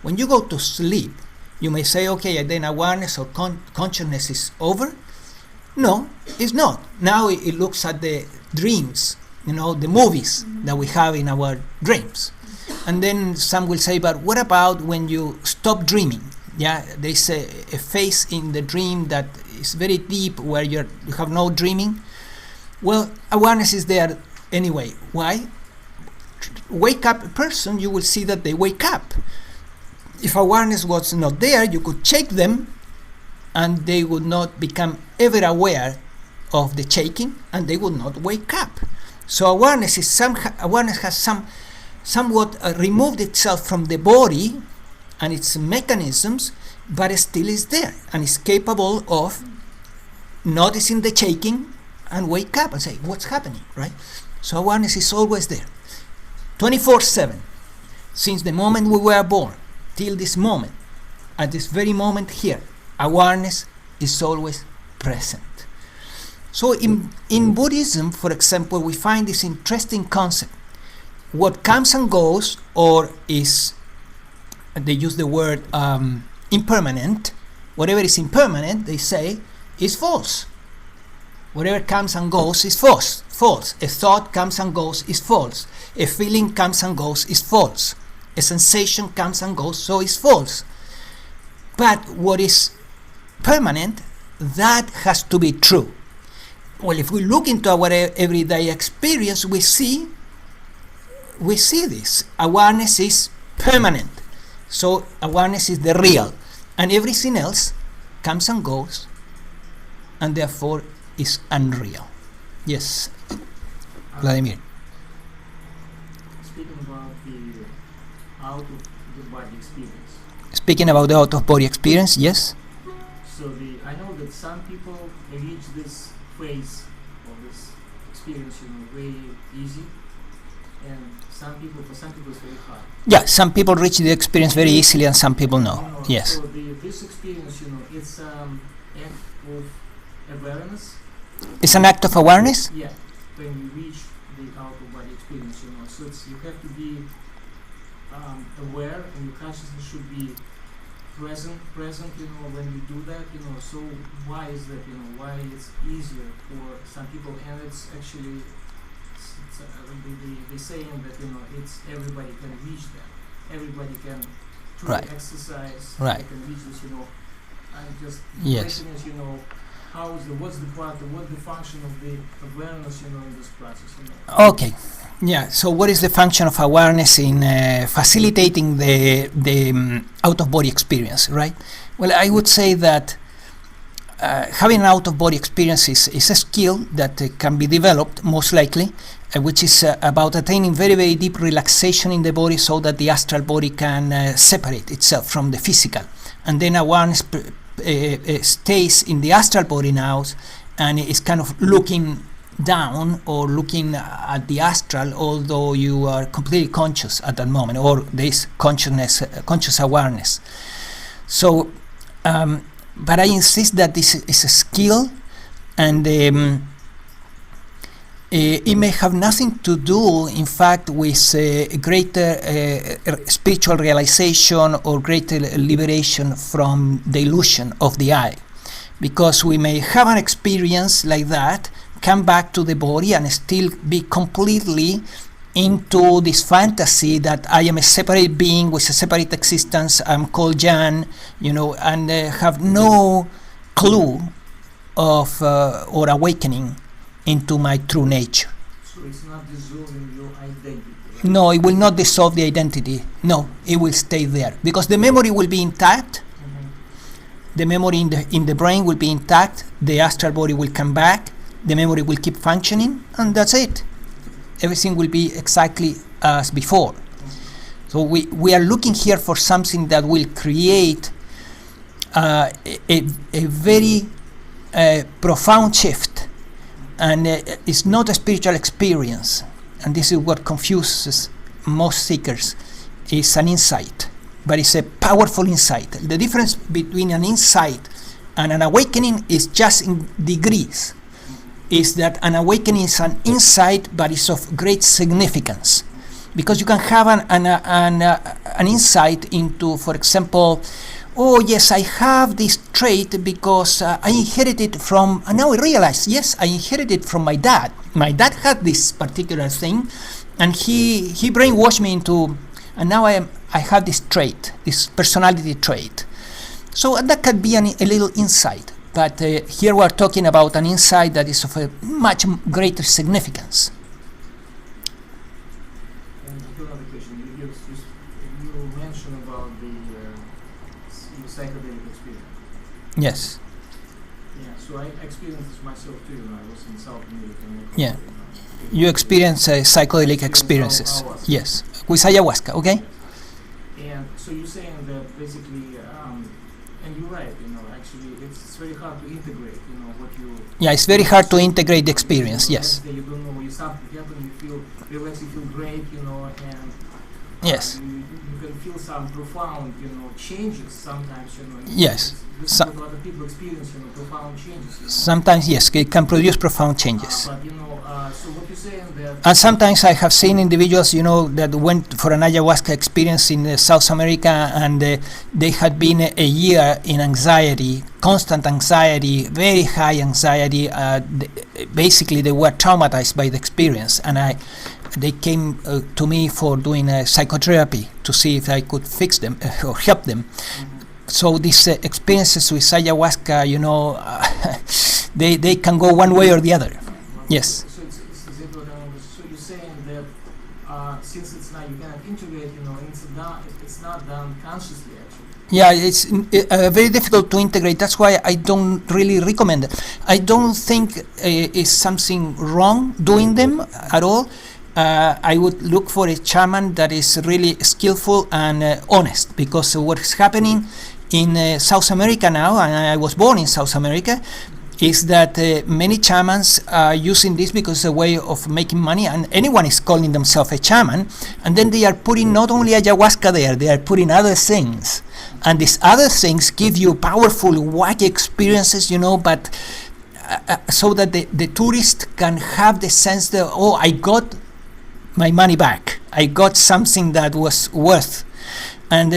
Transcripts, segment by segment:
When you go to sleep, you may say, okay, then awareness or consciousness is over. No, it's not. Now it looks at the dreams, the movies that we have in our dreams. And then some will say, but what about when you stop dreaming? Yeah, there's a phase in the dream that is very deep where you have no dreaming. Well, awareness is there anyway. Why? Wake up a person, you will see that they wake up. If awareness was not there, you could shake them and they would not become ever aware of the shaking and they would not wake up. So awareness has somewhat removed itself from the body and its mechanisms, but it still is there and is capable of noticing the shaking and wake up and say, what's happening, right? So awareness is always there, 24/7, since the moment we were born till this moment, at this very moment here, awareness is always present. So in Buddhism, for example, we find this interesting concept. What comes and goes, or is, they use the word impermanent, whatever is impermanent, they say, is false. Whatever comes and goes is false. A thought comes and goes is false. A feeling comes and goes is false. A sensation comes and goes, so is false. But what is permanent, that has to be true. Well, if we look into our everyday experience, we see this. Awareness is permanent. So awareness is the real. And everything else comes and goes, and therefore is unreal. Yes, Vladimir. Speaking about the out-of-the-body experience. Speaking about the out-of-body experience, yes. So I know that some people reach this phase of this experience, very easy, and for some people it's very hard. Yeah, some people reach the experience very easily, and some people no. Yes. So this experience, it's an act of awareness. It's an act of awareness. Yeah, when you reach the out-of-body experience, so you have to be aware, and your consciousness should be present, when you do that, so why is that, why it's easier for some people, and it's actually, they saying that, it's everybody can reach that, everybody can through right. exercise, right. they can reach this, and just yes. question is, what's the function of the awareness, in this process, Okay. Yeah, so what is the function of awareness in facilitating the out-of-body experience, right? Well, I would say that having an out-of-body experience is a skill that can be developed, most likely, which is about attaining very, very deep relaxation in the body so that the astral body can separate itself from the physical. And then awareness stays in the astral body now and is kind of looking down or looking at the astral, although you are completely conscious at that moment, or there is conscious awareness. So, but I insist that this is a skill, and it may have nothing to do, in fact, with greater spiritual realization or greater liberation from the illusion of the I, because we may have an experience like that, come back to the body and still be completely into this fantasy that I am a separate being with a separate existence, I'm called Gian, and have no clue of or awakening into my true nature. So it's not dissolving your identity, right? No, it will not dissolve the identity. No, it will stay there, because the memory will be intact. The memory in the brain will be intact. The astral body will come back. The memory will keep functioning, and that's it. Everything will be exactly as before. So we are looking here for something that will create a very profound shift, and it's not a spiritual experience, and this is what confuses most seekers. It's an insight, but it's a powerful insight. The difference between an insight and an awakening is just in degrees. Is that an awakening is an insight, but it's of great significance. because you can have an insight into, for example, oh yes, I have this trait because I inherited from, and now I realize, yes, I inherited from my dad. My dad had this particular thing, and he brainwashed me into, and now I have this trait, this personality trait. So that could be a little insight, but here we're talking about an insight that is of a much greater significance. And another question, you mentioned about the psychedelic experience. Yes. Yeah, so I experienced this myself too. I was in South America. Yeah. You experience psychedelic experiences. Yes. With ayahuasca, okay? And so you're saying that basically, and you're right, actually it's very hard to integrate, what you... Yeah, it's very hard to integrate the experience, yes. You don't know, something happens, you feel relaxed, you feel great, and... Yes. You can feel some profound, changes sometimes, Yes. This is what other people experience, profound changes. Sometimes, yes, it can produce profound changes. But, so what you're saying that... And sometimes I have seen individuals, that went for an ayahuasca experience in South America, and they had been a year in anxiety, constant anxiety, very high anxiety. Basically, they were traumatized by the experience, and they came to me for doing psychotherapy to see if I could fix them or help them. Mm-hmm. So these experiences with ayahuasca, they can go one way or the other. Yes. So you're saying that since it's not, you cannot integrate, it's not done consciously actually. Yeah, it's very difficult to integrate. That's why I don't really recommend it. I don't think it's something wrong doing them at all. I would look for a shaman that is really skillful and honest, because what is happening in South America now, and I was born in South America, is that many shamans are using this because it's a way of making money, and anyone is calling themselves a shaman, and then they are putting not only ayahuasca there, they are putting other things, and these other things give you powerful, wacky experiences, but so that the tourist can have the sense that, oh, I got my money back, I got something that was worth. And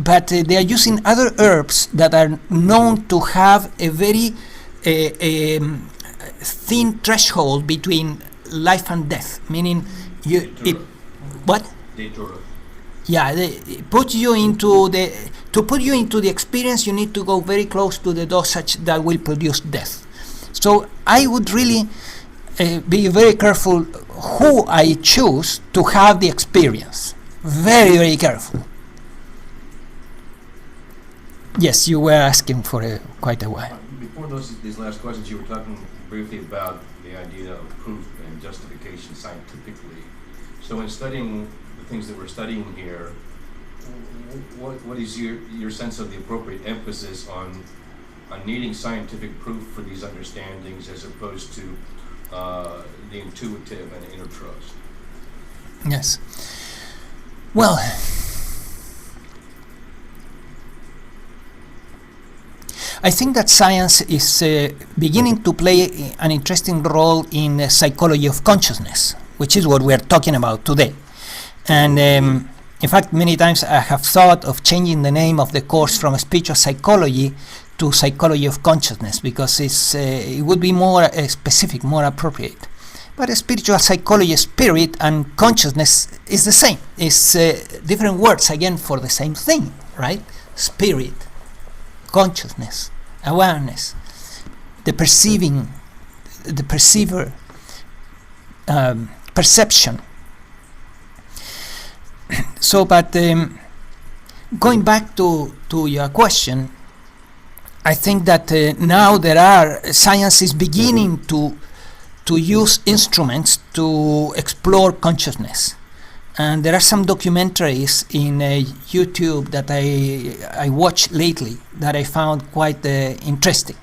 but they are using other herbs that are known to have a very thin threshold between life and death, meaning what? Yeah, they put you into to put you into the experience, you need to go very close to the dosage that will produce death. So I would really be very careful who I choose to have the experience. Very, very careful. Yes, you were asking for quite a while. Before these last questions, you were talking briefly about the idea of proof and justification scientifically. So in studying the things that we're studying here, what is your sense of the appropriate emphasis on needing scientific proof for these understandings as opposed to the intuitive and inner trust? Yes. Well, I think that science is beginning to play an interesting role in the psychology of consciousness, which is what we are talking about today. And in fact, many times I have thought of changing the name of the course from spiritual psychology to psychology of consciousness, because it would be more specific, more appropriate. But spiritual psychology, spirit and consciousness is the same. It's different words again for the same thing, right? Spirit, consciousness, awareness, the perceiving, the perceiver, perception. So, but going back to your question, I think that now science is beginning to use instruments to explore consciousness. And there are some documentaries in YouTube that I watched lately that I found quite interesting.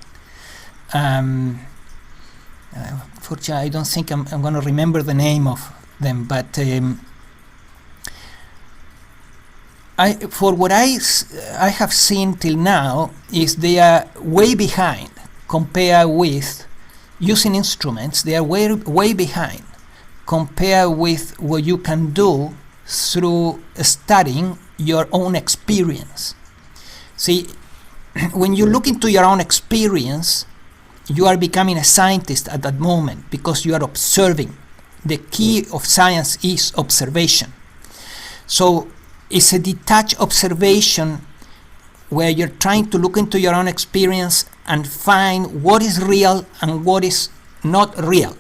Fortunately, I don't think I'm going to remember the name of them, but for what I have seen till now is they are way behind compared with using instruments. They are way behind compared with what you can do through studying your own experience. See, when you look into your own experience, you are becoming a scientist at that moment because you are observing. The key of science is observation. So it's a detached observation where you're trying to look into your own experience and find what is real and what is not real.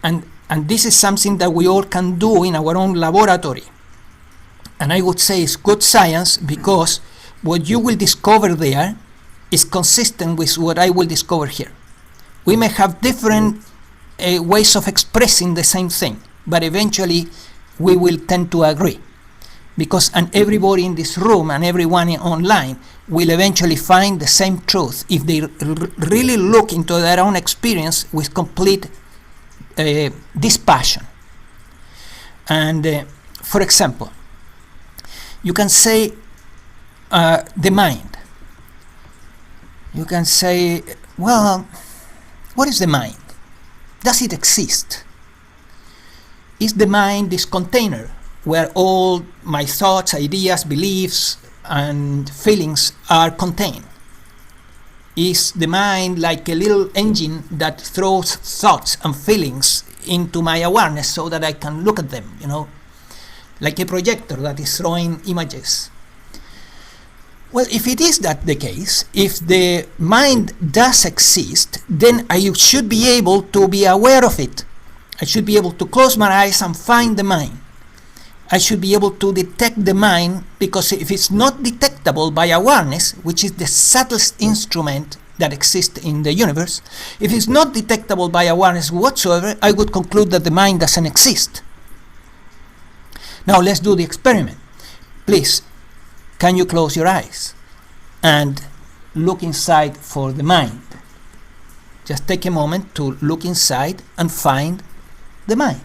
And this is something that we all can do in our own laboratory. And I would say it's good science because what you will discover there is consistent with what I will discover here. We may have different ways of expressing the same thing, but eventually we will tend to agree. Because and everybody in this room and everyone online will eventually find the same truth if they really look into their own experience with complete dispassion. And for example, you can say the mind. You can say, well, what is the mind? Does it exist? Is the mind this container where all my thoughts, ideas, beliefs, and feelings are contained? Is the mind like a little engine that throws thoughts and feelings into my awareness so that I can look at them, like a projector that is throwing images? Well, if it is that the case, if the mind does exist, then I should be able to be aware of it. I should be able to close my eyes and find the mind. I should be able to detect the mind, because if it's not detectable by awareness, which is the subtlest instrument that exists in the universe, if it's not detectable by awareness whatsoever, I would conclude that the mind doesn't exist. Now let's do the experiment. Please, can you close your eyes and look inside for the mind? Just take a moment to look inside and find the mind.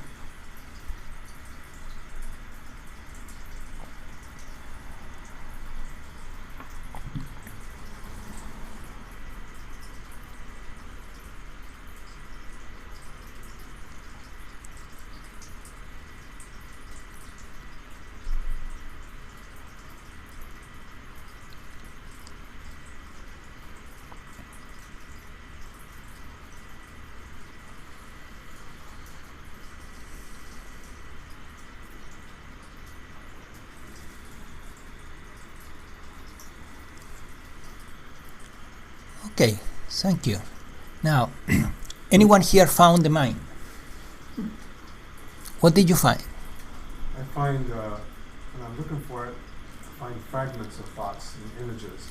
Okay, thank you. Now, anyone here found the mind? What did you find? I find, when I'm looking for it, I find fragments of thoughts and images.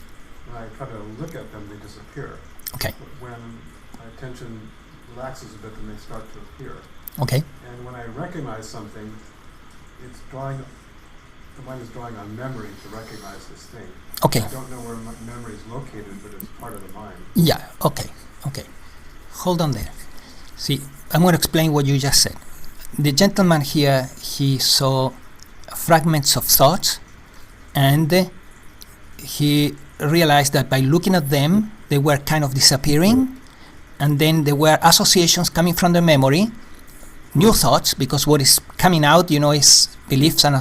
When I try to look at them, they disappear. Okay. When my attention relaxes a bit, then they start to appear. Okay. And when I recognize something, the mind is drawing on memory to recognize this thing. Okay. I don't know where memory is located, but it's part of the mind. Yeah, okay. Hold on there. See, I'm going to explain what you just said. The gentleman here, he saw fragments of thoughts, and he realized that by looking at them, they were kind of disappearing, and then there were associations coming from the memory, new thoughts, because what is coming out, is beliefs and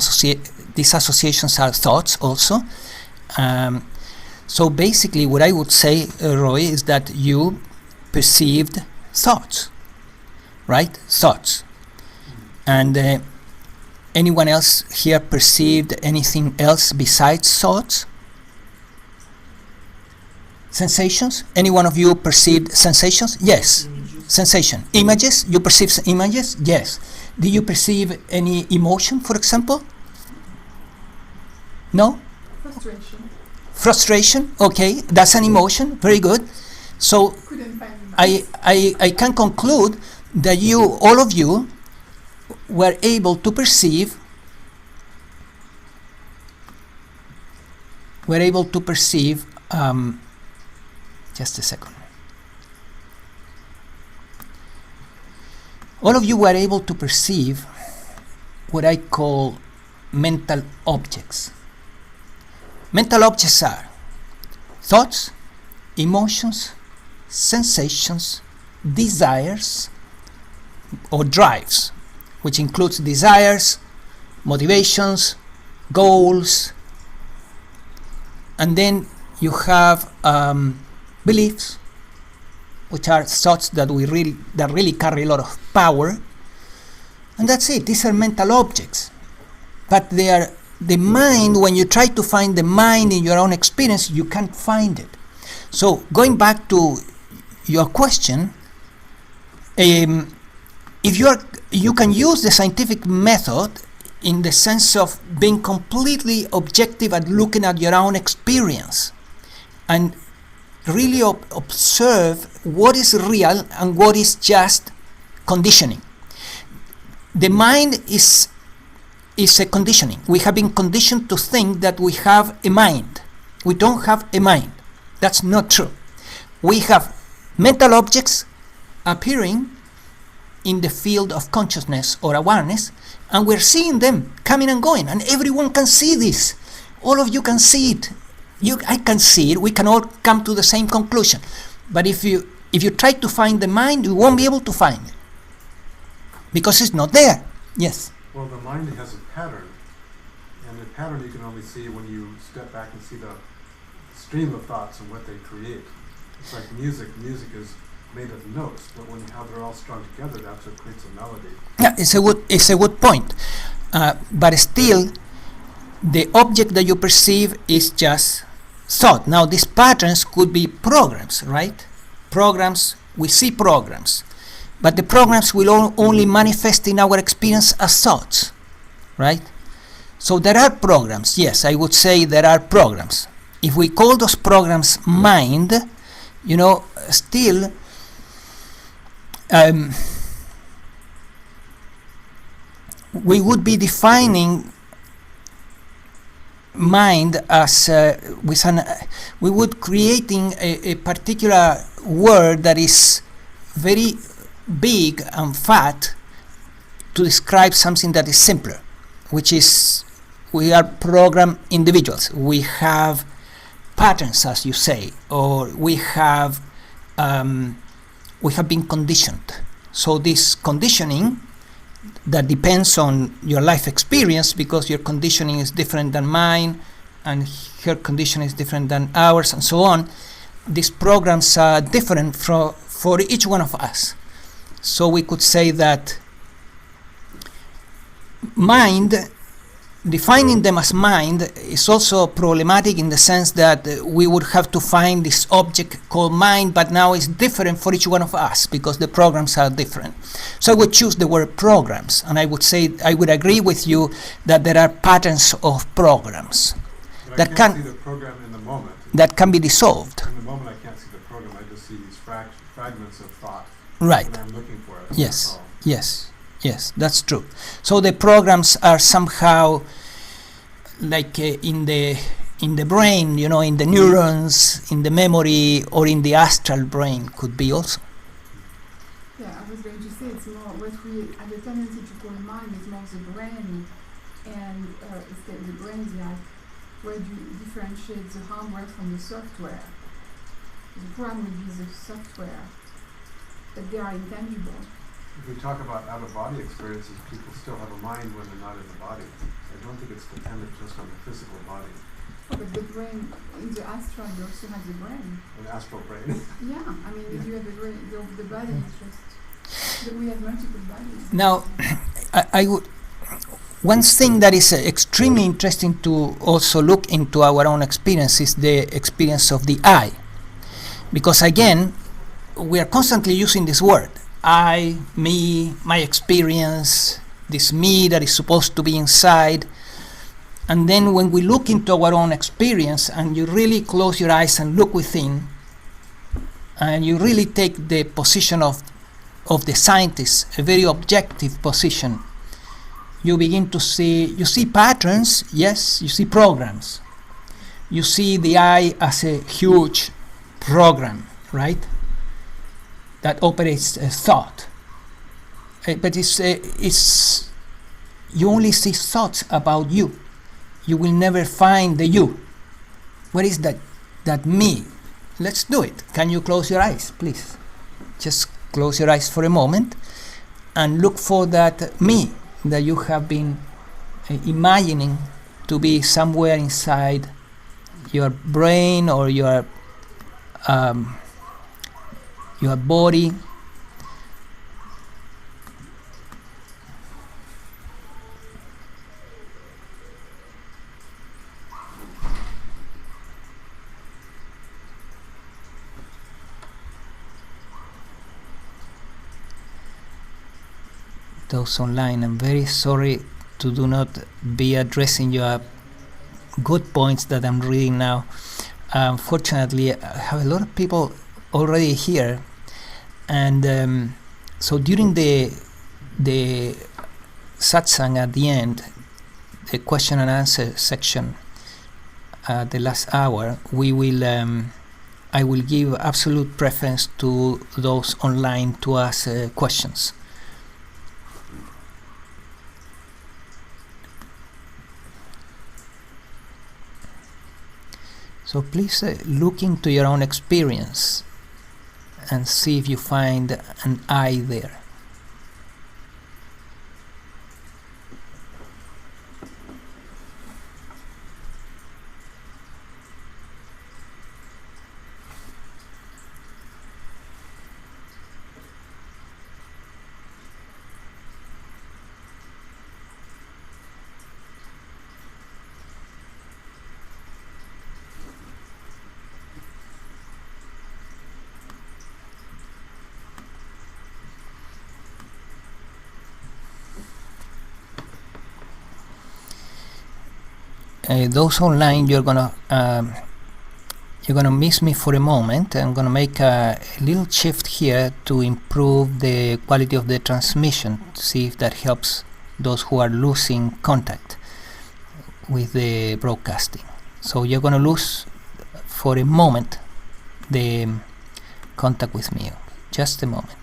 these associations are thoughts also. So basically what I would say, Roy, is that you perceived thoughts, right? Thoughts. And anyone else here perceived anything else besides thoughts? Sensations? Any one of you perceived sensations? Yes. Sensation. Images? You perceive images? Yes. Do you perceive any emotion, for example? No? Frustration, okay, that's an emotion, very good. So I can conclude that all of you were able to perceive just a second. All of you were able to perceive what I call mental objects. Mental objects are thoughts, emotions, sensations, desires, or drives. which includes desires, motivations, goals, and then you have beliefs, which are thoughts that really carry a lot of power, and that's it. These are mental objects, but they are the mind. When you try to find the mind in your own experience, you can't find it. So going back to your question, if you can use the scientific method in the sense of being completely objective at looking at your own experience and really observe what is real and what is just conditioning. The mind is a conditioning. We have been conditioned to think that we have a mind. We don't have a mind. That's not true. We have mental objects appearing in the field of consciousness or awareness, and we're seeing them coming and going, and everyone can see this. All of you can see it. I can see it. We can all come to the same conclusion. But if you try to find the mind, you won't be able to find it because it's not there. Yes. Well, the mind has a pattern, and the pattern you can only see when you step back and see the stream of thoughts and what they create. It's like music. Music is made of notes, but how they're all strung together, that's what creates a melody. Yeah, it's a good point. But still, the object that you perceive is just thought. Now, these patterns could be programs, right? Programs, we see programs. But the programs will only manifest in our experience as thoughts, right? So there are programs. Yes, I would say there are programs. If we call those programs mind, still we would be defining mind as we would creating a particular word that is very big and fat to describe something that is simpler, which is we are program individuals. We have patterns, as you say, or we have been conditioned. So this conditioning that depends on your life experience, because your conditioning is different than mine and her condition is different than ours, and so on. These programs are different for each one of us. So we could say that mind, defining them as mind, is also problematic in the sense that we would have to find this object called mind, but now it's different for each one of us because the programs are different. So I would choose the word programs, and I would say I would agree with you that there are patterns of programs But I can't see the program in the moment. that can be dissolved. In the moment, I can't see the program. I just see these fragments of thought. Right. And I'm looking for it. Yes. That's all. Yes, that's true. So the programs are somehow like in the brain, in the neurons, in the memory, or in the astral brain could be also. Yeah, I was going to say it's more what we have a tendency to call mind is more the brain, and it's the brain is like where you differentiate the hardware from the software. The program would be the software, but they are intangible. If we talk about out-of-body experiences, people still have a mind when they're not in the body. I don't think it's dependent just on the physical body. But the brain, in the astral, you also have the brain. An astral brain. Yeah, I mean, if you have the brain, the body is just, we have multiple bodies. Now, I would. One thing that is extremely interesting to also look into our own experience is the experience of the I, because again, we are constantly using this word. I, me, my experience, this me that is supposed to be inside. And then when we look into our own experience and you really close your eyes and look within, and you really take the position of the scientist, a very objective position, you begin to you see patterns, yes, you see programs. You see the I as a huge program, right? That operates a thought, but it's you only see thoughts about you. You will never find the you. What is that me? Let's do it. Can you close your eyes, please? Just close your eyes for a moment and look for that me. that you have been imagining to be somewhere inside your brain or your body. Those online, I'm very sorry to do not be addressing your good points that I'm reading now. Unfortunately, I have a lot of people already here, and so during the satsang at the end, the question and answer section, the last hour, we will I will give absolute preference to those online to ask questions. So please look into your own experience and see if you find an I there. Those online, you're gonna miss me for a moment. I'm gonna make a little shift here to improve the quality of the transmission, to see if that helps those who are losing contact with the broadcasting. So you're gonna lose for a moment the contact with me. Just a moment.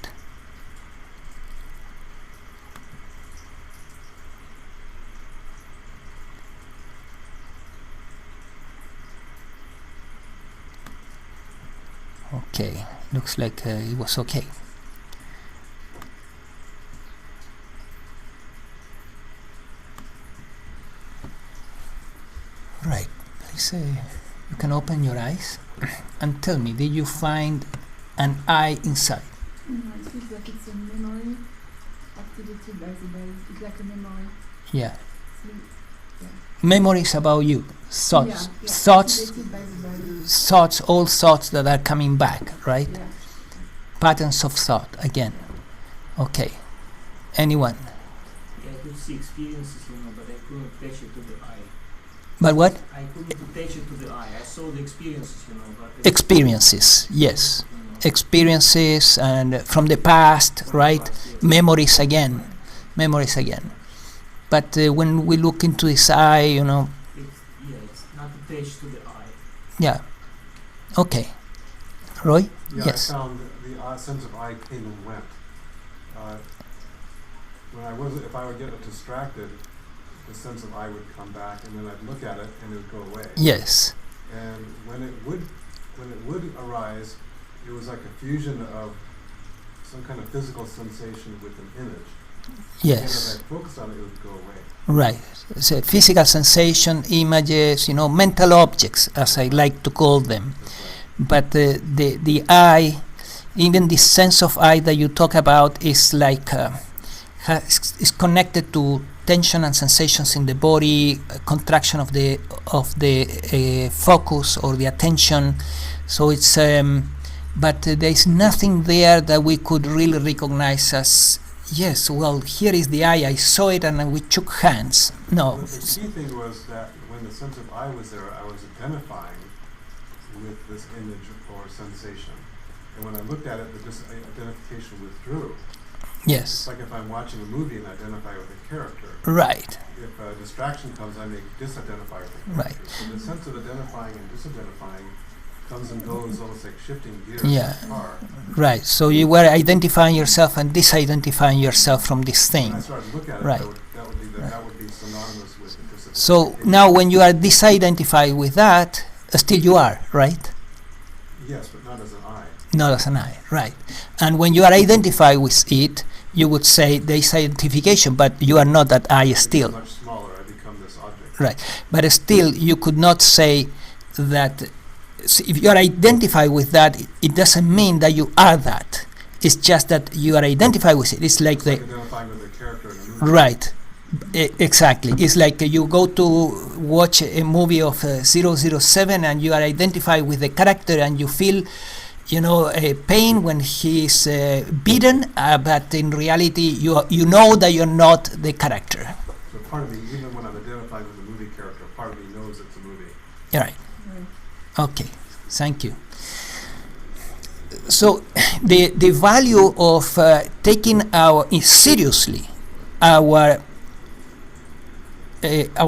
Okay, looks like it was okay. Right, please you can open your eyes and tell me, did you find an I inside? It feels like it's a memory activated by the body. It's like a memory. Yeah. So, yeah. Memories about you, thoughts, Yeah, thoughts, activated by the body. thoughts, all thoughts that are coming back, right? Yeah. Patterns of thought again. Okay. Anyone? Yeah, I could see experiences, but I couldn't attach it to the eye. But what? I couldn't attach it to the eye. I saw the experiences, but Experiences, yes. Experiences and from the past, right? Memories again. Memories again. But when we look into his eye, It's not attached to the eye. yeah. Okay. Roy? Yeah, Yes. I found the sense of I came and went. If I would get distracted, the sense of I would come back, and then I'd look at it, and it would go away. Yes. And when it would arise, it was like a fusion of some kind of physical sensation with an image. Yes. And if I focused on it, it would go away. Right. So physical sensation, images, mental objects, as I like to call them. But the I, even the sense of I that you talk about, is like is connected to tension and sensations in the body, contraction of the focus or the attention. So it's but there is nothing there that we could really recognize as, yes, well, here is the I saw it and we shook hands. No. The key thing was that when the sense of I was there, I was identifying with this image or sensation. And when I looked at it, the identification withdrew. Yes. It's like if I'm watching a movie and identify with a character. Right. If a distraction comes, I may disidentify with the character. Right. So the sense of identifying and disidentifying comes and goes, almost like shifting gears Yeah. in a car. Right. So you were identifying yourself and disidentifying yourself from this thing. When I started to look at it, Right. that would be synonymous with disidentification. So now when you are disidentified with that, still you are, right? Yes, but not as an I. Not as an I, right. And when you are identified with it, you would say there is identification, but you are not that I still. Much smaller, I become this object. Right. But still, you could not say that if you are identified with that, it doesn't mean that you are that. It's just that you are identified with it. It's like It's like identifying with a character in a movie. right. Exactly. It's like you go to watch a movie of 007 and you are identified with the character and you feel, pain when he's beaten, but in reality, you know that you're not the character. So part of me, even when I'm identifying with the movie character, part of me knows it's a movie. All right. Okay. Thank you. So the value of taking seriously our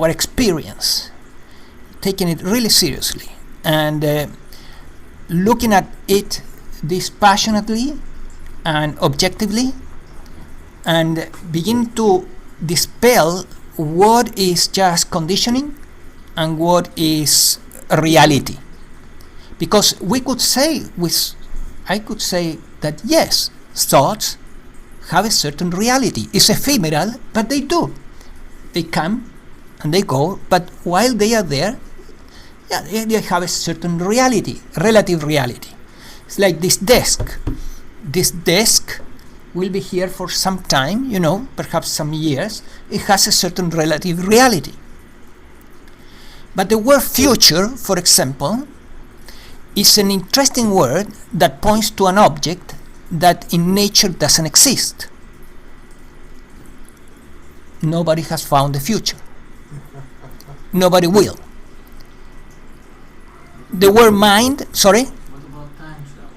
experience, taking it really seriously, and looking at it dispassionately and objectively, and begin to dispel what is just conditioning and what is reality. Because I could say that yes, thoughts have a certain reality. It's ephemeral, but they do. They come and they go, but while they are there, they have a certain reality, relative reality. It's like this desk. This desk will be here for some time, perhaps some years. It has a certain relative reality. But the word future, for example, is an interesting word that points to an object that in nature doesn't exist. Nobody has found the future. Nobody will. The word mind, sorry? What about time travel?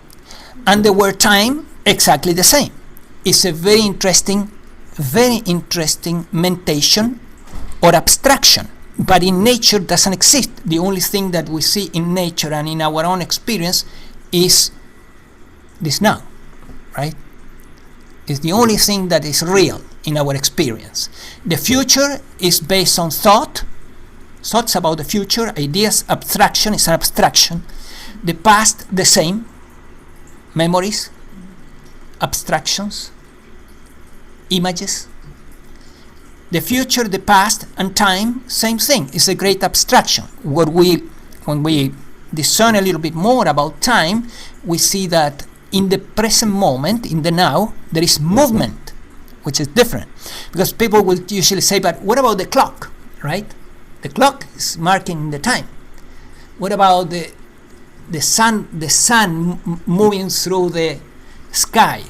And the word time, exactly the same. It's a very interesting mentation or abstraction, but in nature doesn't exist. The only thing that we see in nature and in our own experience is this now, right? It's the only thing that is real in our experience. The future is based on thoughts about the future, ideas, abstraction is an abstraction. The past, the same, memories, abstractions, images. The future, the past, and time, same thing. It's a great abstraction. When we discern a little bit more about time, we see that in the present moment, in the now, there is movement, which is different. Because people will usually say, but what about the clock, right? The clock is marking the time. What about the sun moving through the sky?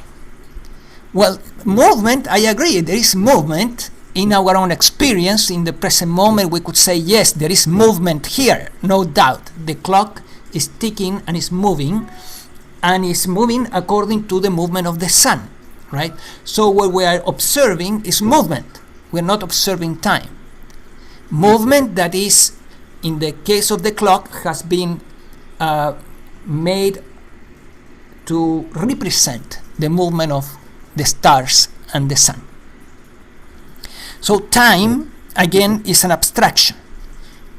Well, movement, I agree, there is movement. In our own experience, in the present moment, we could say, yes, there is movement here, no doubt. The clock is ticking and is moving according to the movement of the sun, right? So what we are observing is movement. We're not observing time. Movement that is, in the case of the clock, has been made to represent the movement of the stars and the sun. So time, again, is an abstraction.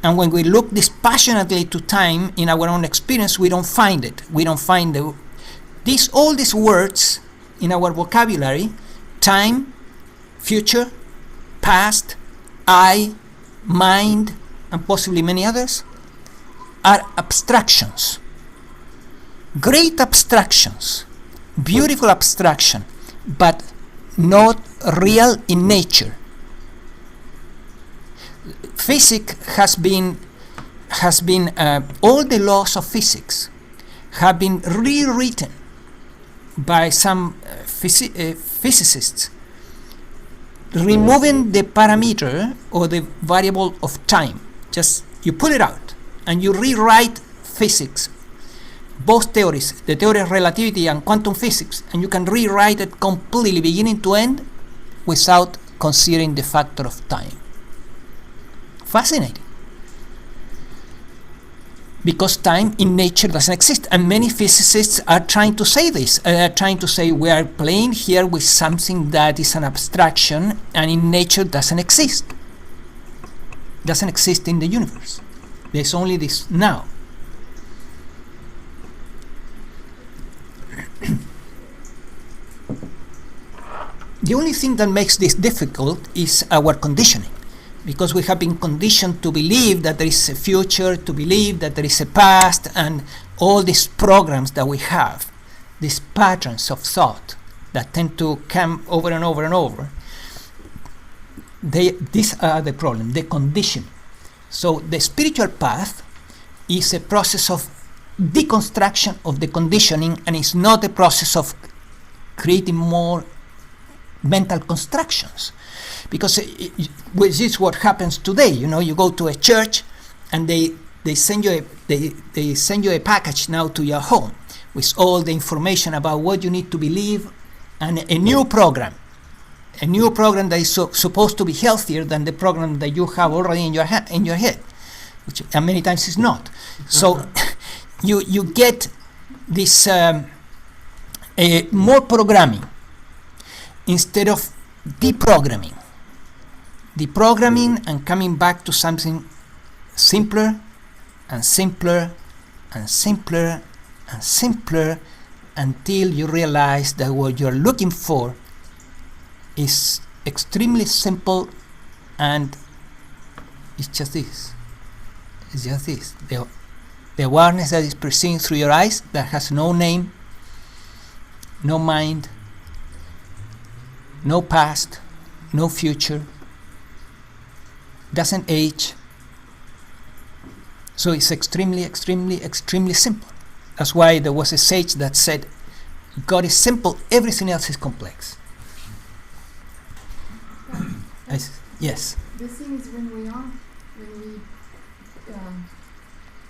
And when we look dispassionately to time in our own experience, we don't find it. We don't find all these words in our vocabulary, time, future, past, I, mind, and possibly many others, are abstractions. Great abstractions, beautiful abstraction, but not real in nature. Physics has been all the laws of physics have been rewritten by some physicists, removing the parameter or the variable of time. Just you pull it out and you rewrite physics, both theories, the theory of relativity and quantum physics, and you can rewrite it completely beginning to end without considering the factor of time. Fascinating. Because time in nature doesn't exist, and many physicists are trying to say this. Trying to say we are playing here with something that is an abstraction and in nature doesn't exist. Doesn't exist in the universe. There's only this now. The The only thing that makes this difficult is our conditioning, because we have been conditioned to believe that there is a future, to believe that there is a past, and all these programs that we have, these patterns of thought that tend to come over and over and over. These are the problem, the conditioning. So the spiritual path is a process of deconstruction of the conditioning, and it's not a process of creating more mental constructions, because which is what happens today. You go to a church and they send you a package now to your home with all the information about what you need to believe, and a new program that is supposed to be healthier than the program that you have already in your head, which many times is not. So you get this more programming instead of deprogramming and coming back to something simpler and simpler and simpler and simpler, until you realize that what you're looking for is extremely simple, and it's just this. It's just this. The awareness that is perceiving through your eyes, that has no name, no mind, no past, no future, doesn't age. So it's extremely, extremely, extremely simple. That's why there was a sage that said, God is simple, everything else is complex. Yes. The thing is, when we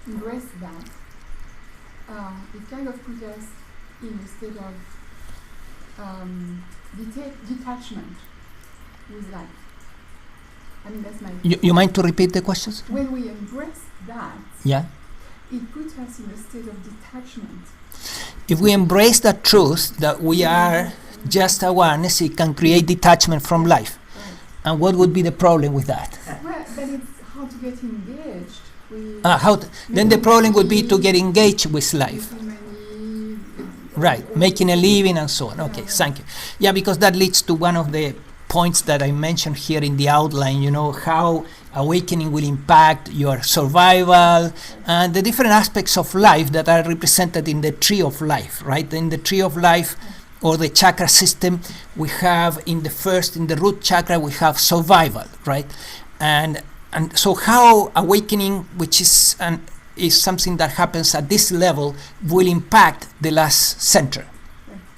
embrace that, it kind of puts us in a state of detachment with life. I mean, that's my... You mind to repeat the questions? When we embrace that, yeah, it puts us in a state of detachment. If we embrace that truth, that we are just awareness, it can create detachment from life. Right. And what would be the problem with that? Well, but it's how to get engaged. Then the problem would be to get engaged with life. Right, making a living and so on. Okay, thank you. Yeah, because that leads to one of the points that I mentioned here in the outline, how awakening will impact your survival and the different aspects of life that are represented in the tree of life, right? In the tree of life, or the chakra system, we have in the root chakra, we have survival, right? And so how awakening, which is something that happens at this level, will impact the last center,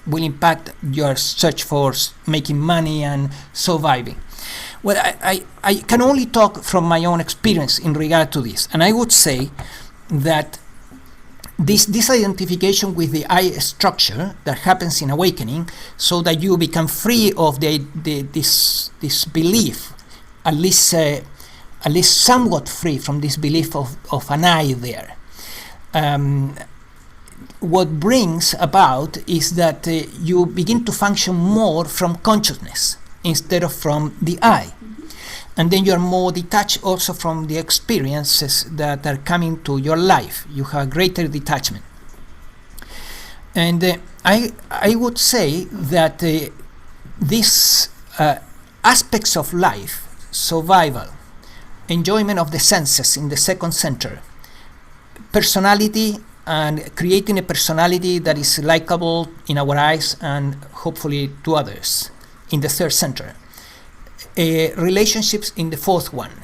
will impact your search for making money and surviving. Well, I can only talk from my own experience in regard to this, and I would say that this identification with the I structure that happens in awakening, so that you become free of this belief, at least somewhat free from this belief of an I there. What brings about is that you begin to function more from consciousness instead of from the I. And then you are more detached also from the experiences that are coming to your life. You have greater detachment. And I would say that these aspects of life, survival, enjoyment of the senses in the second center, personality, and creating a personality that is likable in our eyes and hopefully to others in the third center, relationships in the fourth one,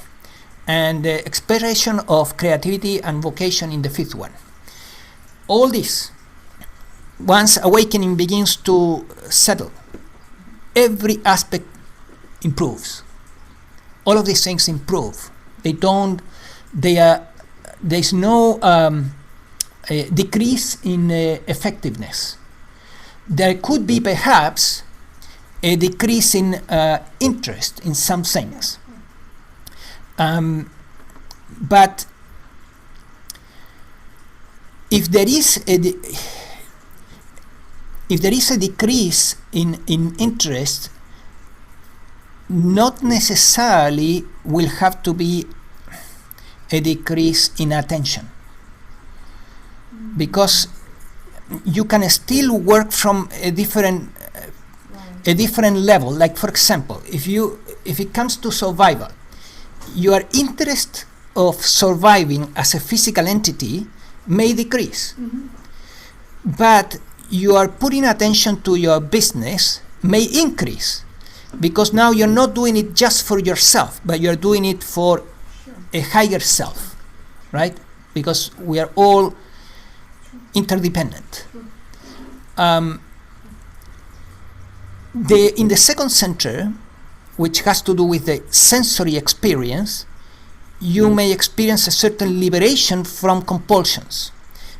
and expression of creativity and vocation in the fifth one. All this, once awakening begins to settle, every aspect improves. All of these things improve. There's no decrease in effectiveness. There could be perhaps a decrease in interest in some things. But if there is a decrease in interest, not necessarily will have to be a decrease in attention, because you can still work from a different a different level. Like, for example, if it comes to survival, your interest of surviving as a physical entity may decrease, but you are putting attention to your business may increase, because now you're not doing it just for yourself, but you're doing it for a higher self, right? Because we are all interdependent. In the second center, which has to do with the sensory experience, you may experience a certain liberation from compulsions,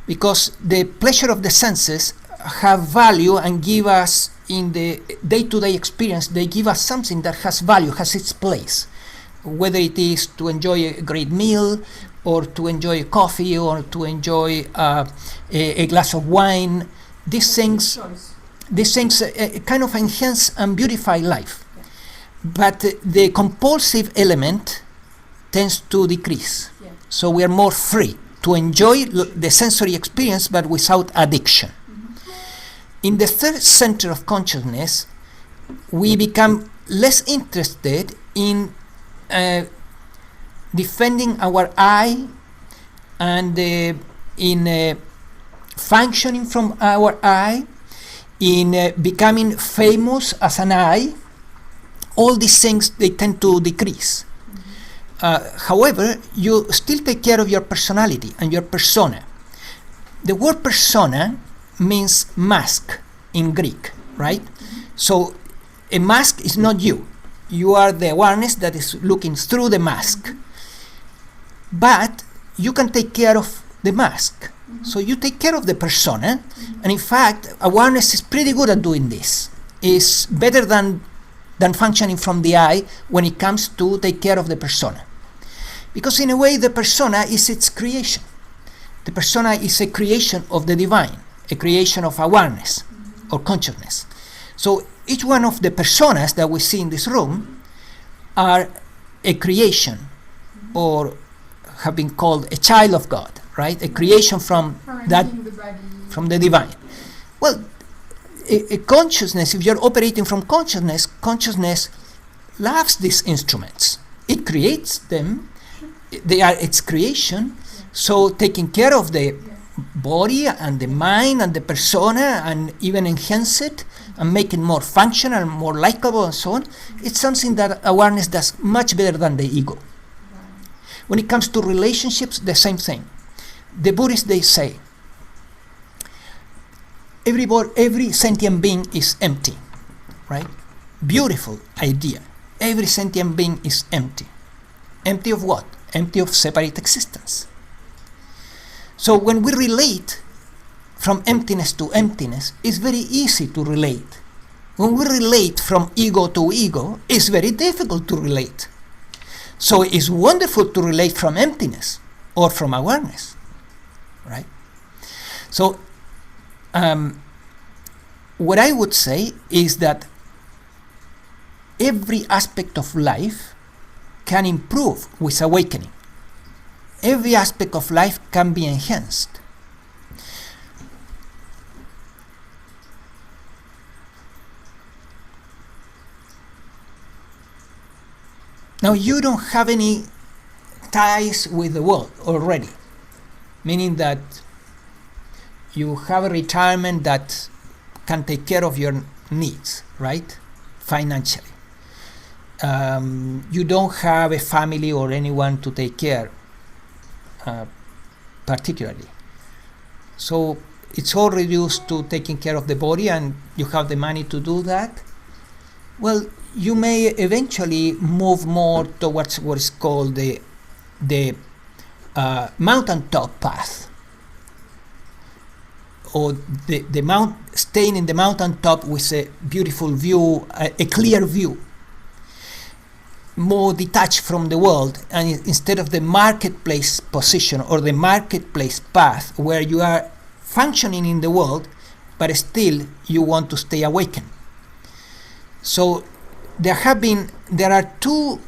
because the pleasure of the senses have value and give us, in the day-to-day experience, they give us something that has value, has its place, whether it is to enjoy a great meal, or to enjoy a coffee, or to enjoy a glass of wine. These things kind of enhance and beautify life. But the compulsive element tends to decrease. So we are more free to enjoy the sensory experience, but without addiction. In the third center of consciousness, we become less interested in defending our I, and in functioning from our I, in becoming famous as an I. All these things, they tend to decrease. However, you still take care of your personality and your persona. The word persona means mask in Greek, right? So a mask is not you. You are the awareness that is looking through the mask. But you can take care of the mask. So you take care of the persona, and in fact, awareness is pretty good at doing this. It's better than functioning from the I when it comes to take care of the persona. Because in a way, the persona is its creation. The persona is a creation of the divine, a creation of awareness or consciousness. So each one of the personas that we see in this room are a creation, or have been called a child of God, right? A creation from that, from the divine. Well, a consciousness, if you're operating from consciousness, consciousness loves these instruments. It creates them. They are its creation. So taking care of the body and the mind and the persona, and even enhance it and make it more functional, more likable, and so on, it's something that awareness does much better than the ego. When it comes to relationships, the same thing. The Buddhists, they say, every sentient being is empty, right? Beautiful idea. Every sentient being is empty. Empty of what? Empty of separate existence. So when we relate from emptiness to emptiness, it's very easy to relate. When we relate from ego to ego, it's very difficult to relate. So it's wonderful to relate from emptiness or from awareness, right? So what I would say is that every aspect of life can improve with awakening. Every aspect of life can be enhanced. Now, you don't have any ties with the world already, meaning that you have a retirement that can take care of your needs, right? Financially. You don't have a family or anyone to take care, particularly. So it's all reduced to taking care of the body, and you have the money to do that. Well, you may eventually move more towards what is called the mountaintop path, or staying in the mountaintop with a beautiful view, a clear view, more detached from the world, and instead of the marketplace position or the marketplace path where you are functioning in the world, but still you want to stay awakened. So there are two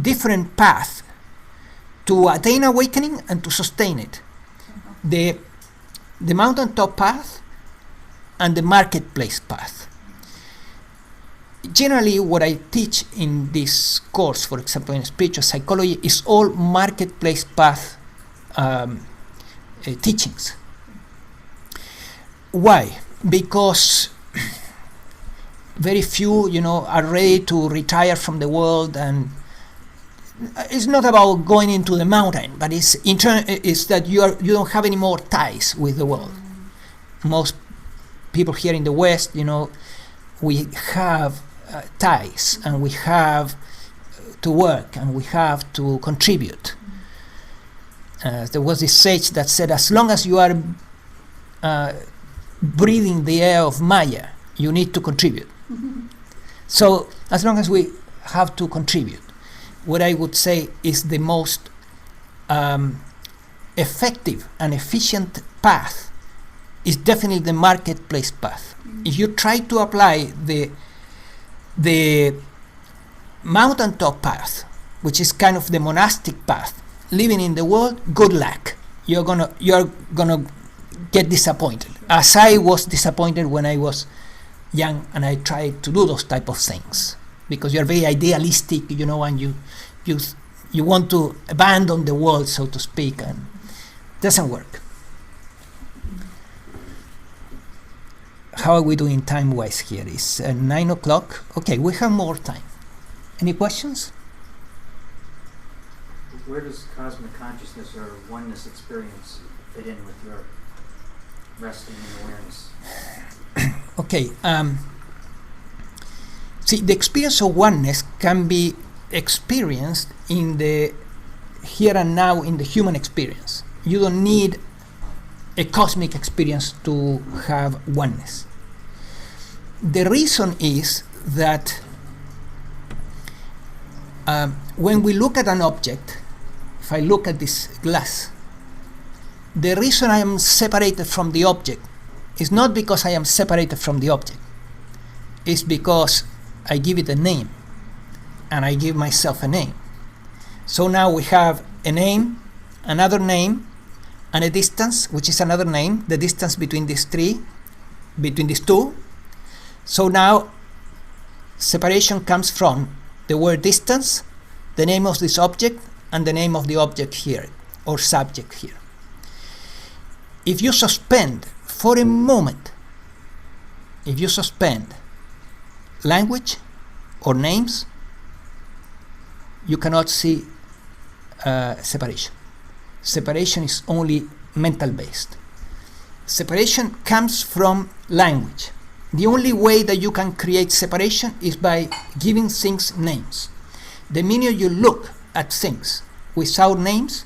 different paths to attain awakening and to sustain it. The mountaintop path and the marketplace path. generally what I teach in this course, for example in spiritual psychology, is all marketplace path teachings. Why? Because very few, are ready to retire from the world, and it's not about going into the mountain, but it's that you don't have any more ties with the world. Most people here in the West, we have ties, and we have to work, and we have to contribute. There was this sage that said, as long as you are breathing the air of Maya, you need to contribute. So as long as we have to contribute, what I would say is the most effective and efficient path is definitely the marketplace path. If you try to apply the mountaintop path, which is kind of the monastic path, living in the world, good luck. You're gonna get disappointed. As I was disappointed when I was young and I tried to do those type of things, because you're very idealistic, and you want to abandon the world, so to speak, and it doesn't work. How are we doing time-wise here? It's 9 o'clock. Okay, we have more time. Any questions? Where does cosmic consciousness or oneness experience fit in with your resting in awareness? Okay. See, the experience of oneness can be experienced in the here and now, in the human experience. You don't need a cosmic experience to have oneness. The reason is that when we look at an object, if I look at this glass, the reason I am separated from the object is not because I am separated from the object. It's because I give it a name, and I give myself a name. So now we have a name, another name, and a distance, which is another name, the distance between these two. So now separation comes from the word distance, the name of this object, and the name of the object here, or subject here. If you suspend for a moment, language or names, you cannot see separation. Separation is only mental based. Separation comes from language. The only way that you can create separation is by giving things names. The minute you look at things without names,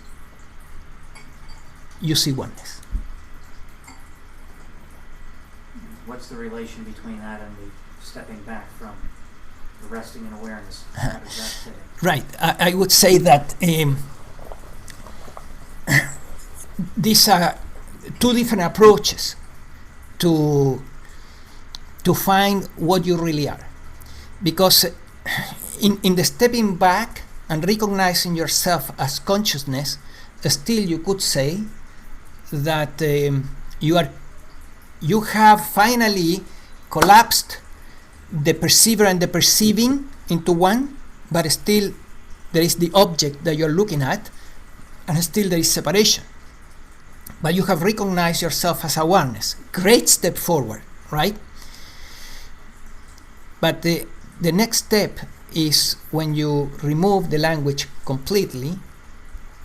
you see oneness. What's the relation between that and the stepping back from the resting in awareness? How does that fit in? Right. I would say that these are two different approaches to find what you really are. Because in the stepping back and recognizing yourself as consciousness, still you could say that you have finally collapsed the perceiver and the perceiving into one, but still there is the object that you're looking at, and still there is separation. But you have recognized yourself as awareness. Great step forward, right? But the next step is when you remove the language completely,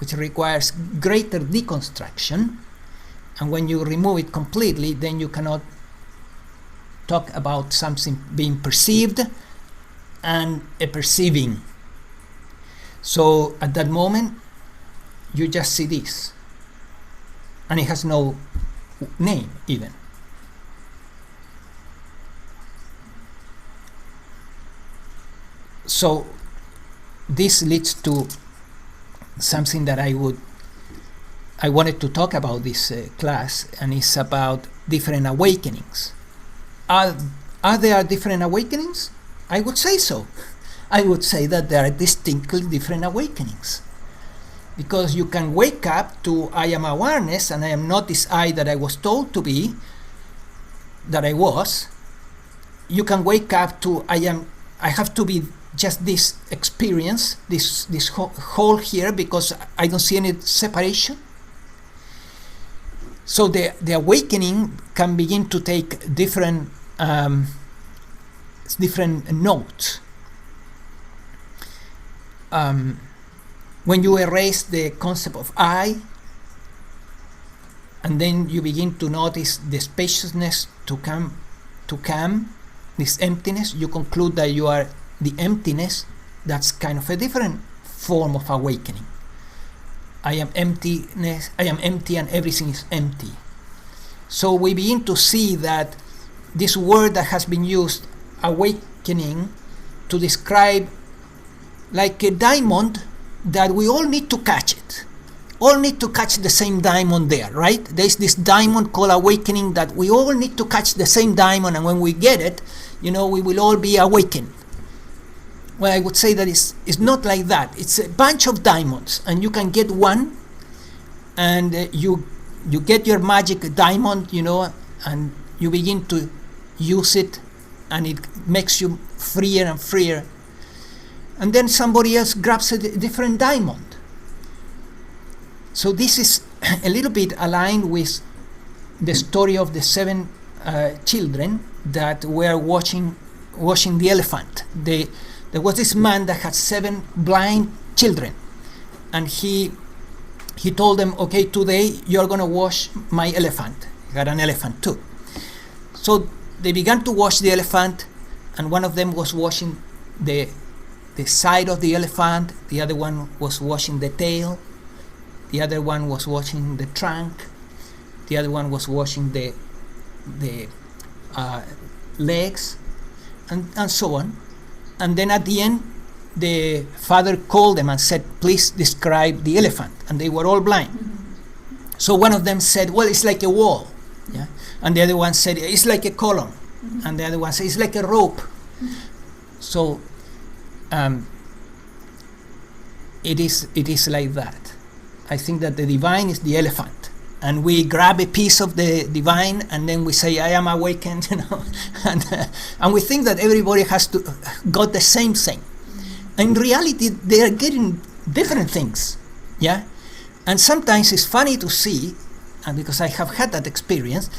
which requires greater deconstruction. And when you remove it completely, then you cannot talk about something being perceived and a perceiving. So at that moment, you just see this. And it has no name even. So this leads to something that I wanted to talk about this class, and it's about different awakenings. Are there different awakenings? I would say so. I would say that there are distinctly different awakenings. Because you can wake up to I am awareness, and I am not this I that I was told to be, that I was. You can wake up to I am I have to be just this experience, this whole here, because I don't see any separation. So the awakening can begin to take different notes. When you erase the concept of I, and then you begin to notice the spaciousness to come, this emptiness, you conclude that you are the emptiness. That's kind of a different form of awakening. I am emptiness, I am empty, and everything is empty. So we begin to see that this word that has been used, awakening, to describe like a diamond that we all need to catch it. All need to catch the same diamond there, right? There's this diamond called awakening that we all need to catch the same diamond, and when we get it, we will all be awakened. Well, I would say that it's not like that. It's a bunch of diamonds, and you can get one, and you get your magic diamond, and you begin to use it, and it makes you freer and freer. And then somebody else grabs a different diamond. So this is a little bit aligned with the story of the 7 children that were washing the elephant. There was this man that had 7 blind children, and he told them, okay, today you're going to wash my elephant. He had an elephant too. So they began to wash the elephant, and one of them was washing the side of the elephant, the other one was washing the tail, the other one was washing the trunk, the other one was washing the legs, and so on. And then at the end, the father called them and said, please describe the elephant. And they were all blind. Mm-hmm. So one of them said, well, it's like a wall. Yeah? And the other one said, it's like a column. Mm-hmm. And the other one said, it's like a rope. Mm-hmm. So it is like that. I think that the divine is the elephant. And we grab a piece of the divine, and then we say, I am awakened, and we think that everybody has to got the same thing. In reality, they are getting different things, yeah. And sometimes it's funny to see, and because I have had that experience,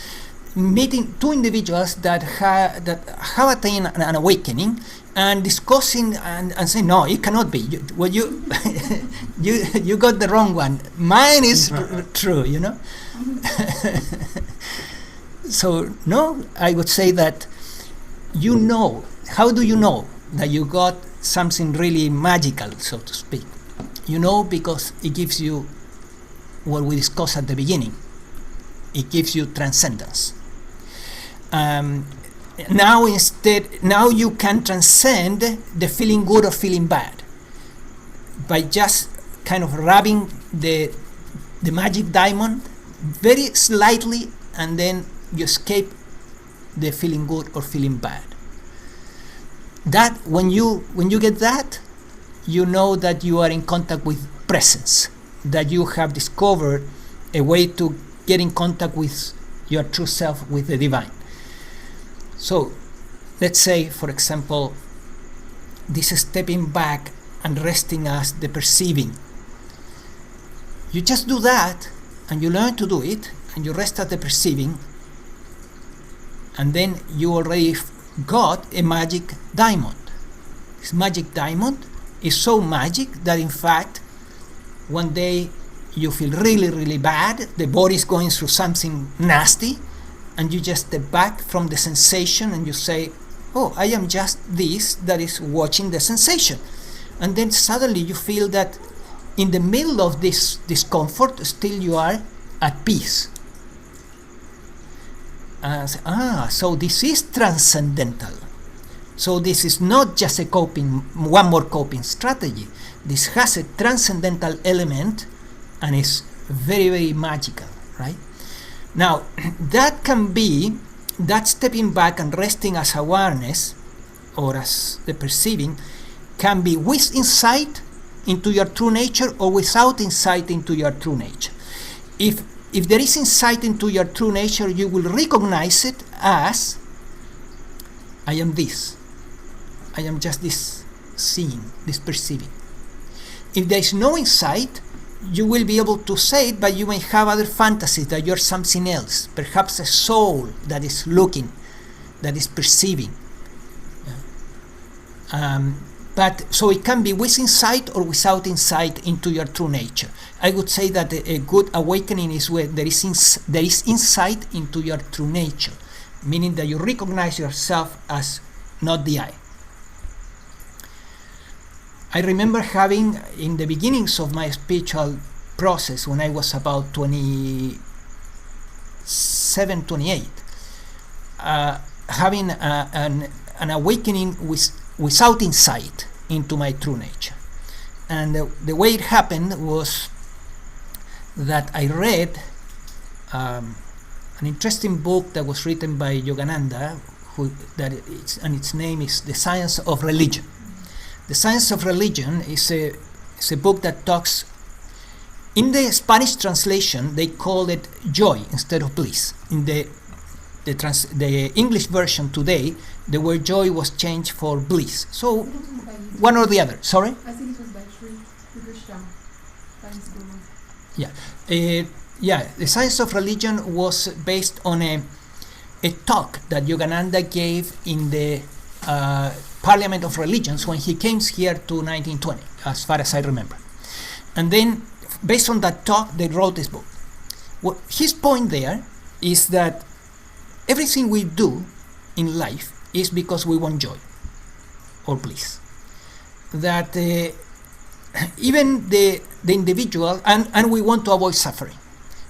meeting 2 individuals that have attained an awakening, and discussing and saying, no, it cannot be. You you got the wrong one. Mine is true, So no, I would say that how do you know that you got something really magical, so to speak? Because it gives you what we discussed at the beginning. It gives you transcendence. Now you can transcend the feeling good or feeling bad by just kind of rubbing the magic diamond very slightly, and then you escape the feeling good or feeling bad. That when you get that, you know that you are in contact with presence, that you have discovered a way to get in contact with your true self, with the divine. So let's say, for example, this stepping back and resting as the perceiving. You just do that, and you learn to do it, and you rest at the perceiving, and then you already got a magic diamond. This magic diamond is so magic that, in fact, one day you feel really, really bad, the body is going through something nasty, and you just step back from the sensation and you say, oh, I am just this that is watching the sensation. And then suddenly you feel that in the middle of this discomfort, still you are at peace. And say, so this is transcendental. So this is not just one more coping strategy. This has a transcendental element, and is very, very magical, right? Now, that can be, that stepping back and resting as awareness, or as the perceiving, can be with insight into your true nature or without insight into your true nature. If there is insight into your true nature, you will recognize it as, I am this. I am just this seeing, this perceiving. If there is no insight, you will be able to say it, but you may have other fantasies that you're something else, perhaps a soul that is looking, that is perceiving. But so it can be with insight or without insight into your true nature. I would say that a good awakening is where there is insight into your true nature, meaning that you recognize yourself as not the I. I remember having, in the beginnings of my spiritual process, when I was about 27, 28, having an awakening without insight into my true nature. And the way it happened was that I read an interesting book that was written by Yogananda, and its name is The Science of Religion. The Science of Religion is a book that talks, in the Spanish translation they call it joy instead of bliss. In the English version today, the word joy was changed for bliss. So one or the other. Sorry? I think it was by Sri Krishna. Thanks, Guru. Yeah. The Science of Religion was based on a talk that Yogananda gave in the Parliament of Religions when he came here to 1920, as far as I remember. And then, based on that talk, they wrote this book. Well, his point there is that everything we do in life is because we want joy or bliss. That even the individual, and we want to avoid suffering.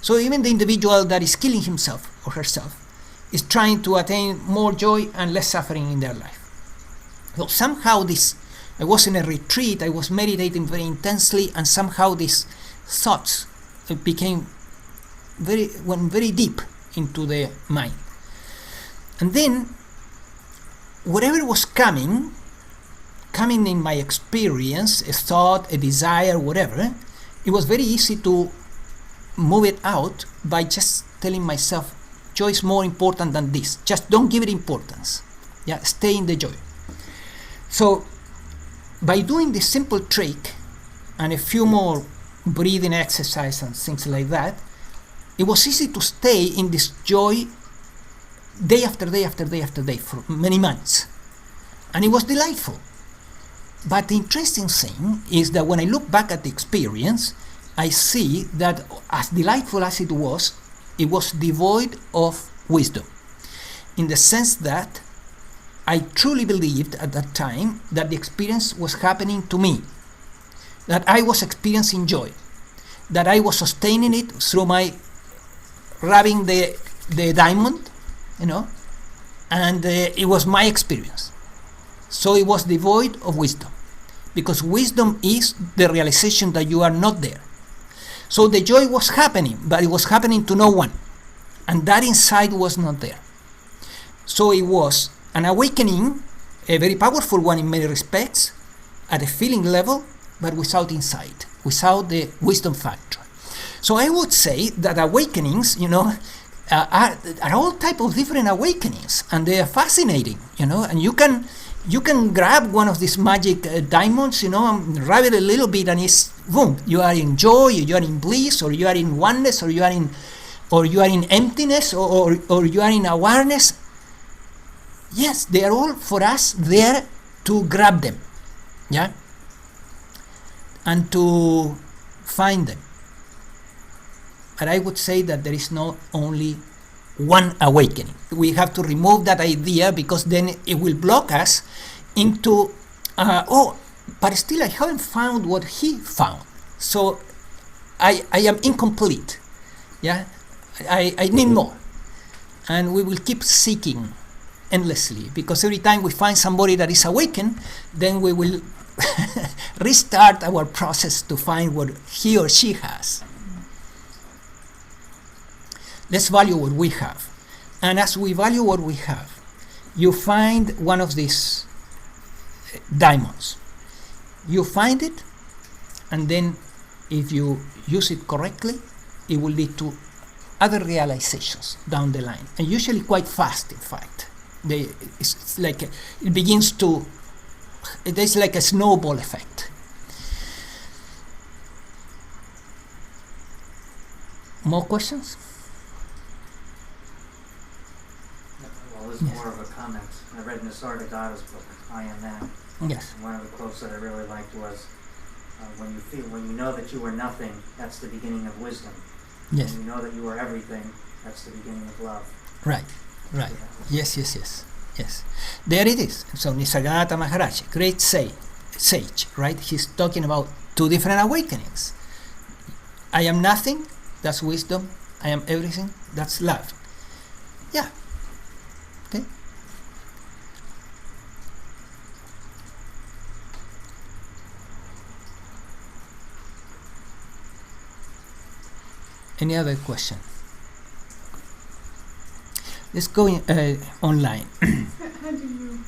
So even the individual that is killing himself or herself is trying to attain more joy and less suffering in their life. So somehow I was in a retreat, I was meditating very intensely, and somehow these thoughts went very deep into the mind. And then whatever was coming in my experience, a thought, a desire, whatever, it was very easy to move it out by just telling myself, joy is more important than this. Just don't give it importance. Yeah, stay in the joy. So by doing this simple trick and a few more breathing exercise and things like that, it was easy to stay in this joy day after day after day after day for many months. And it was delightful. But the interesting thing is that when I look back at the experience, I see that as delightful as it was devoid of wisdom. In the sense that I truly believed at that time that the experience was happening to me, that I was experiencing joy, that I was sustaining it through my rubbing the diamond, and it was my experience. So it was devoid of wisdom, because wisdom is the realization that you are not there. So the joy was happening, but it was happening to no one, and that insight was not there. So it was an awakening, a very powerful one in many respects, at a feeling level, but without insight, without the wisdom factor. So I would say that awakenings, are all type of different awakenings, and they are fascinating, and you can grab one of these magic diamonds, and rub it a little bit, and it's boom, you are in joy, you are in bliss, or you are in oneness, or you are in emptiness, or you are in awareness. Yes, they are all for us there to grab them, yeah, and to find them. But I would say that there is not only one awakening. We have to remove that idea, because then it will block us into, but still I haven't found what he found. So I am incomplete. Yeah, I need more. And we will keep seeking endlessly, because every time we find somebody that is awakened, then we will restart our process to find what he or she has. Let's value what we have. And as we value what we have, you find one of these diamonds. You find it, and then if you use it correctly, it will lead to other realizations down the line, and usually quite fast, in fact. It's like it begins to there's like a snowball effect. More questions? Well, this is Yes. more of a comment. I read Nisargadatta's book, I Am Now. Yes. And one of the quotes that I really liked was, when you know that you are nothing, that's the beginning of wisdom. Yes. When you know that you are everything, that's the beginning of love. Right. Right. Yes. There it is. So Nisargadatta Maharaj, great sage, right? He's talking about two different awakenings. I am nothing, that's wisdom. I am everything, that's love. Yeah. Okay. Any other question? Let's go online. How do you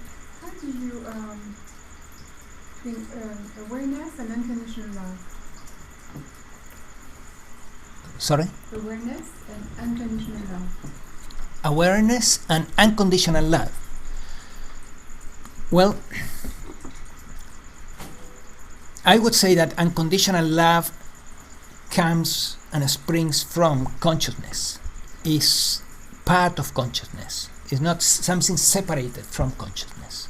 think awareness and unconditional love? Sorry? Awareness and unconditional love. Awareness and unconditional love. Well, I would say that unconditional love comes and springs from consciousness, is part of consciousness, is not something separated from consciousness.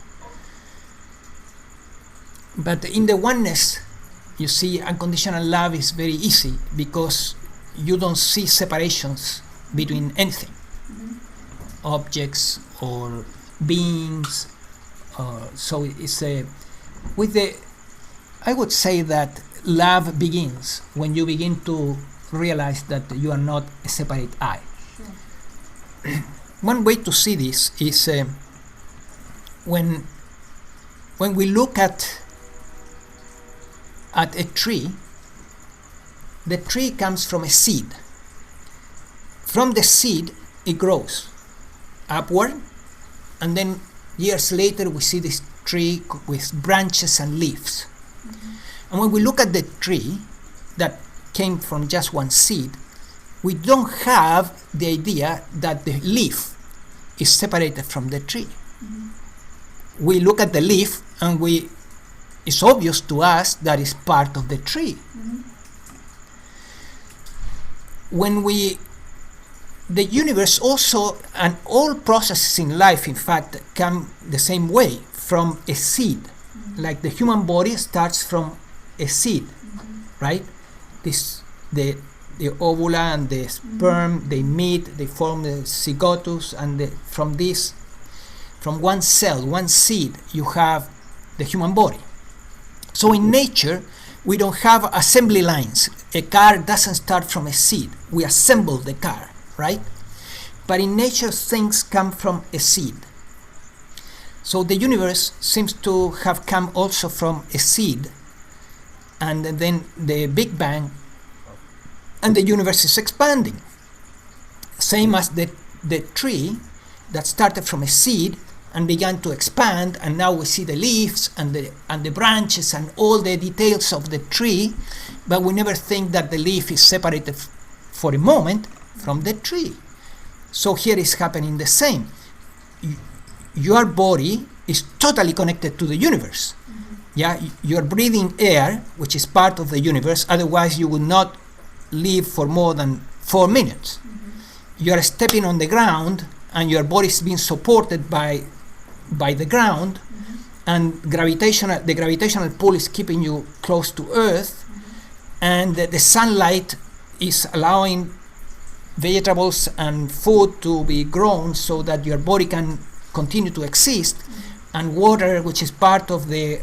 But in the oneness, you see, unconditional love is very easy because you don't see separations between anything, objects or beings. So it's I would say that love begins when you begin to realize that you are not a separate I. Sure. One way to see this is when we look at a tree. The tree comes from a seed. From the seed, it grows upward, and then years later we see this tree with branches and leaves. And when we look at the tree that came from just one seed, we don't have the idea that the leaf is separated from the tree. We look at the leaf and it's obvious to us that it's part of the tree. The universe also, and all processes in life, in fact, come the same way, from a seed. Like the human body starts from a seed, right? The ovula and the sperm, they meet, they form the zygotus, and from one cell, one seed, you have the human body. So in nature, we don't have assembly lines. A car doesn't start from a seed. We assemble the car, right? But in nature, things come from a seed. So the universe seems to have come also from a seed, and then the Big Bang, and the universe is expanding. Same as the tree that started from a seed and began to expand, and now we see the leaves and the branches and all the details of the tree, but we never think that the leaf is separated for a moment from the tree. So here is happening the same. Your body is totally connected to the universe. Yeah, you're breathing air, which is part of the universe, otherwise you would not live for more than 4 minutes. You are stepping on the ground and your body is being supported by the ground, and the gravitational pull is keeping you close to Earth, and the sunlight is allowing vegetables and food to be grown so that your body can continue to exist, and water, which is part of the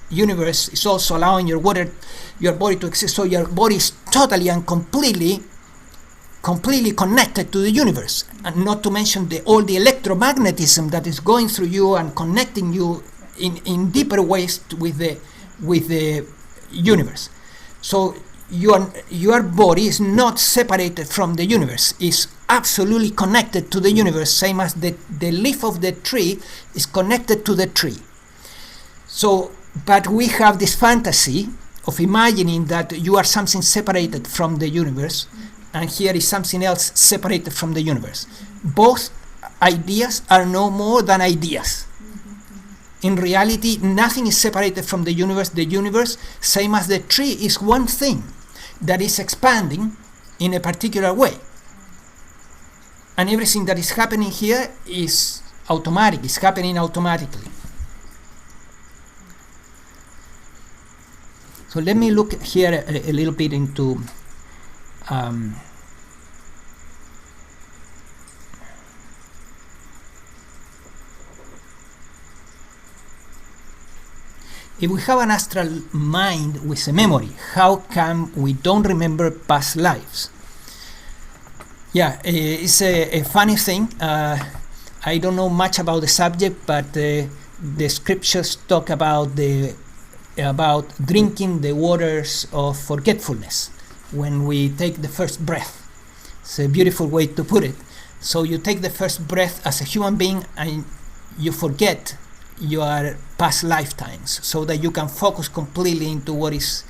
universe, is also allowing your body to exist. So your body is totally and completely connected to the universe, and not to mention all the electromagnetism that is going through you and connecting you in deeper ways with the universe. So your body is not separated from the universe, is absolutely connected to the universe, same as the leaf of the tree is connected to the tree. So, but we have this fantasy of imagining that you are something separated from the universe, and here is something else separated from the universe. Both ideas are no more than ideas. In reality, nothing is separated from the universe. The universe, same as the tree, is one thing that is expanding in a particular way. And everything that is happening here is automatic, it's happening automatically. So let me look here a little bit into if we have an astral mind with a memory, how come we don't remember past lives? Yeah, it's a funny thing. I don't know much about the subject, but the scriptures talk about drinking the waters of forgetfulness when we take the first breath. It's a beautiful way to put it. So you take the first breath as a human being and you forget your past lifetimes, so that you can focus completely into what is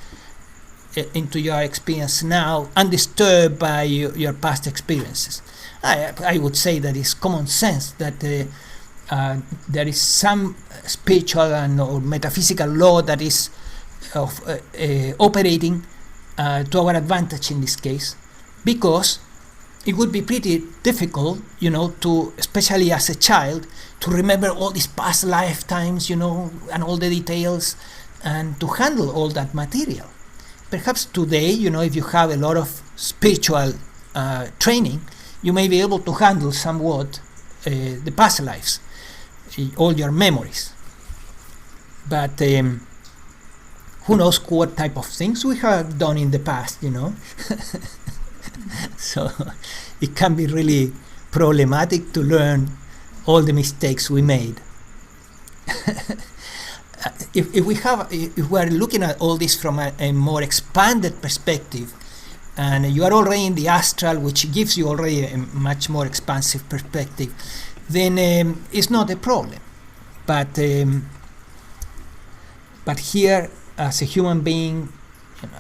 into your experience now, undisturbed by your past experiences. I would say that it's common sense that there is some spiritual or metaphysical law that is operating to our advantage in this case, because it would be pretty difficult, to, especially as a child, to remember all these past lifetimes, and all the details, and to handle all that material. Perhaps today, if you have a lot of spiritual training, you may be able to handle somewhat the past lives, all your memories. But who knows what type of things we have done in the past, So it can be really problematic to learn all the mistakes we made. If we are looking at all this from a more expanded perspective, and you are already in the astral, which gives you already a much more expansive perspective, then it's not a problem. But here, as a human being,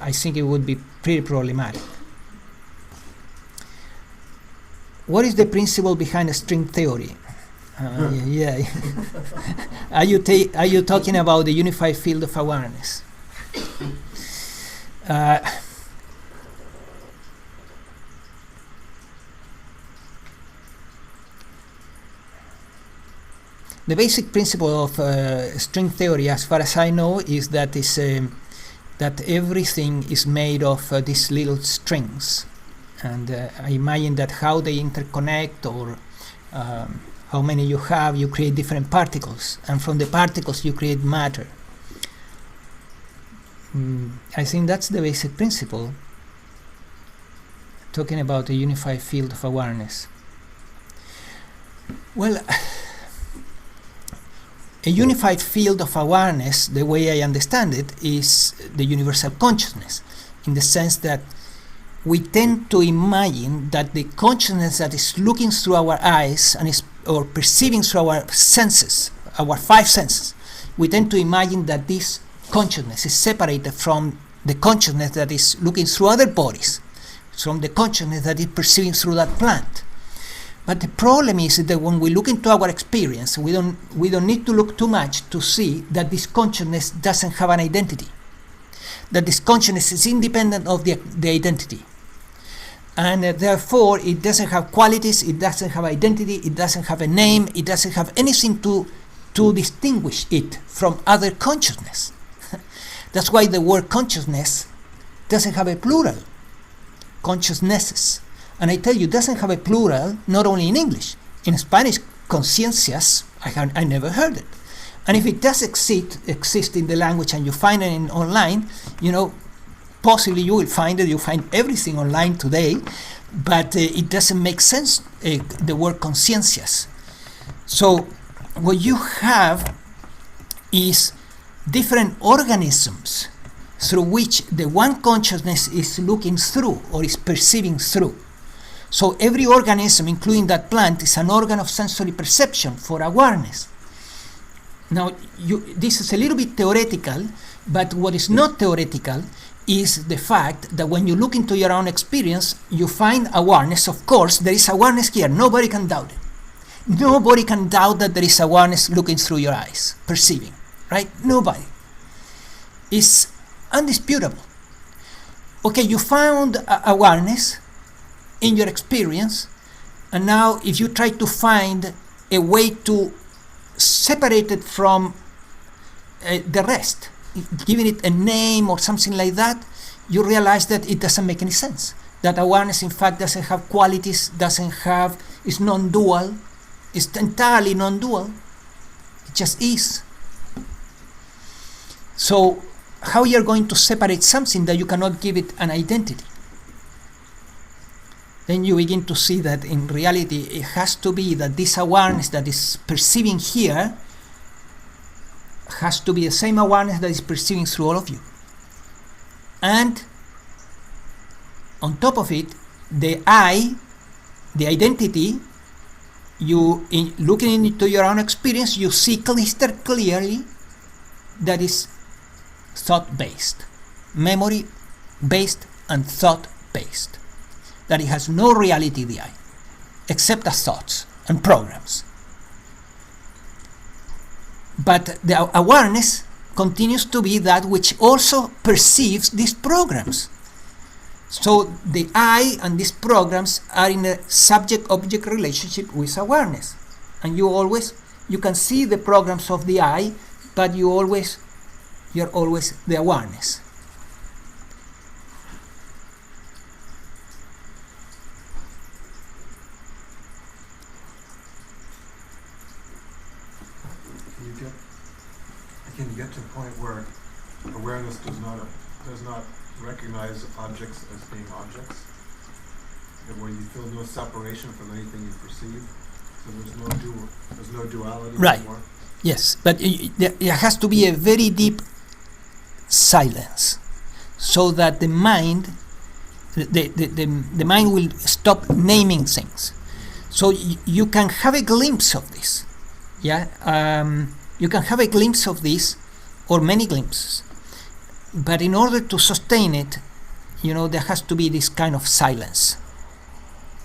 I think it would be pretty problematic. What is the principle behind string theory? Yeah. Are you talking about the unified field of awareness? The basic principle of string theory, as far as I know, is that that everything is made of these little strings, and I imagine that how they interconnect, or how many you have, you create different particles, and from the particles you create matter. I think that's the basic principle, talking about a unified field of awareness. Well, a unified field of awareness, the way I understand it, is the universal consciousness, in the sense that we tend to imagine that the consciousness that is looking through our eyes and or perceiving through our senses, our five senses, we tend to imagine that this consciousness is separated from the consciousness that is looking through other bodies, from the consciousness that is perceiving through that plant. But the problem is that when we look into our experience, we don't need to look too much to see that this consciousness doesn't have an identity, that this consciousness is independent of the identity. And therefore, it doesn't have qualities, it doesn't have identity, it doesn't have a name, it doesn't have anything to distinguish it from other consciousness. That's why the word consciousness doesn't have a plural, consciousnesses. And I tell you, it doesn't have a plural, not only in English. In Spanish, conciencias, I never heard it. And if it does exist in the language and you find it online, possibly you will find it. You find everything online today, but it doesn't make sense, the word conciencias. So what you have is different organisms through which the one consciousness is looking through or is perceiving through. So every organism, including that plant, is an organ of sensory perception for awareness. Now, this is a little bit theoretical, but what is not theoretical is the fact that when you look into your own experience, you find awareness. Of course, there is awareness here. Nobody can doubt it. Nobody can doubt that there is awareness looking through your eyes, perceiving, right? Nobody. It's undisputable. Okay, you found awareness in your experience, and now if you try to find a way to separate it from the rest, giving it a name or something like that, you realize that it doesn't make any sense. That awareness, in fact, doesn't have qualities, is non-dual, it's entirely non-dual. It just is. So, how you're going to separate something that you cannot give it an identity? Then you begin to see that in reality it has to be that this awareness that is perceiving here has to be the same awareness that is perceiving through all of you. And on top of it, the I, the identity, looking into your own experience, you see crystal clearly that is thought-based, memory-based and thought-based. That it has no reality, the I, except as thoughts and programs. But the awareness continues to be that which also perceives these programs. So the I and these programs are in a subject-object relationship with awareness. And you can see the programs of the I, but you're always the awareness. Can you get to a point where awareness does not recognize objects as being objects, and where you feel no separation from anything you perceive, so there's no duality right. anymore? Yes, but there has to be a very deep silence, so that the mind will stop naming things. So you can have a glimpse of this, you can have a glimpse of this, or many glimpses, but in order to sustain it, there has to be this kind of silence.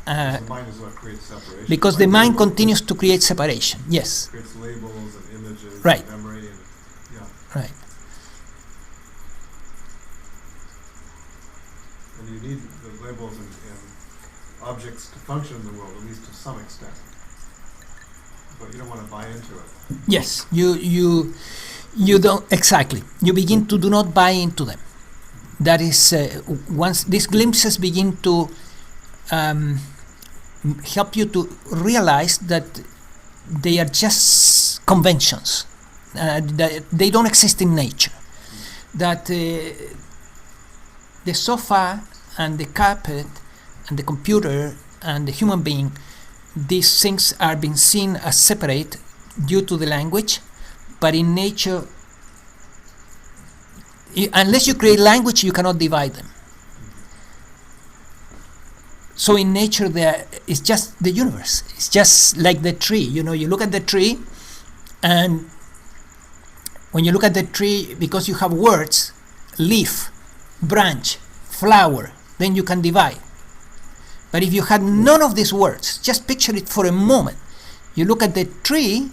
The mind is what creates separation. Because the mind continues to create separation, yes. It creates labels and images right. and memory and Right. And you need the labels and objects to function in the world, at least to some extent. But you don't want to buy into it. Yes, you don't exactly. You begin to do not buy into them. That is, once these glimpses begin to help you to realize that they are just conventions, that they don't exist in nature. That the sofa and the carpet and the computer and the human being, these things are being seen as separate due to the language, but in nature, unless you create language, you cannot divide them. So in nature, there is just the universe. It's just like the tree. You look at the tree, and when you look at the tree, because you have words, leaf, branch, flower, then you can divide. But if you had none of these words, just picture it for a moment. You look at the tree,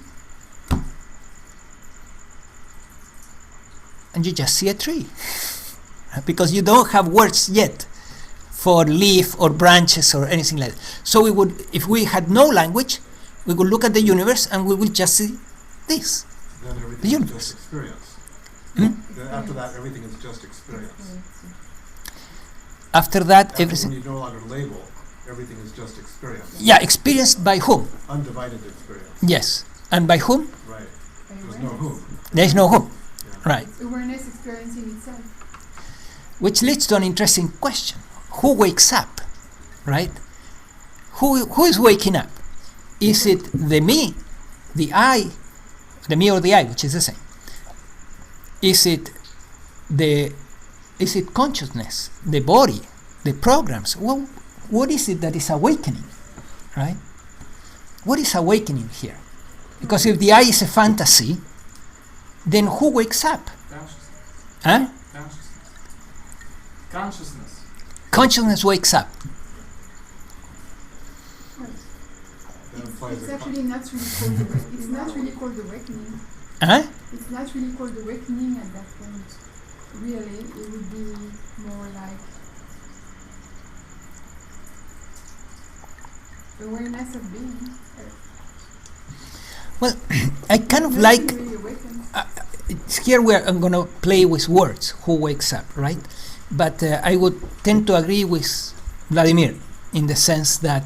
and you just see a tree. Because you don't have words yet for leaf or branches or anything like that. So if we had no language, we would look at the universe and we would just see this. Then everything The is universe. just experience. Hmm? Then after that, everything is just experience. After that, After everything. when you no longer label, everything is just experience. Yeah, experienced by whom? Undivided experience. Yes. And by whom? Right. There's no whom. There is no whom. Yeah. Right. It's awareness experiencing itself. Which leads to an interesting question. Who wakes up? Right? Who is waking up? Is it the me, the I, the me or the I, which is the same? Is it consciousness, the body, the programs? Well, what is it that is awakening? Right? What is awakening here? Because if the I is a fantasy, then who wakes up? Consciousness. Huh? Consciousness. Consciousness wakes up. Then why It's is it actually not really called it's not really called awakening. Huh? It's not really called awakening at that point. Really, it would be more like awareness of being. Well, I kind of Nothing like really awakens. it's here where I'm going to play with words, who wakes up, right? But I would tend to agree with Vladimir in the sense that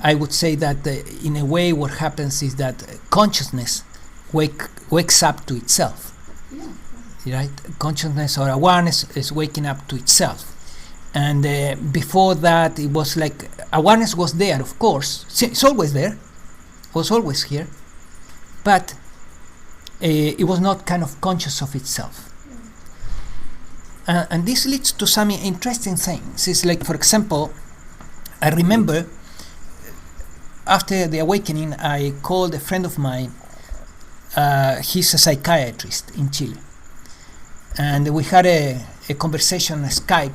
I would say that in a way what happens is that consciousness wakes up to itself, Yeah. right? Consciousness or awareness is waking up to itself. And before that, it was like awareness was there, of course. It's always there, was always here. But it was not kind of conscious of itself. And this leads to some interesting things. It's like, for example, I remember after the awakening, I called a friend of mine. He's a psychiatrist in Chile. And we had a conversation on Skype.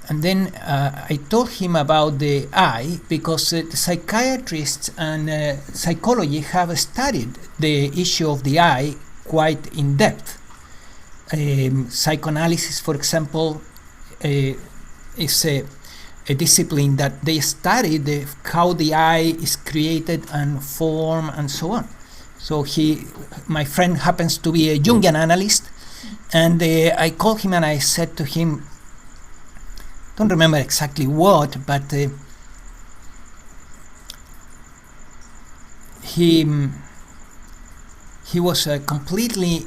And then I told him about the I, because the psychiatrists and psychology have studied the issue of the I quite in depth. Psychoanalysis, for example, is a discipline that they study how the I is created and formed and so on. So my friend happens to be a Jungian analyst, and I called him and I said to him, don't remember exactly what, but he was completely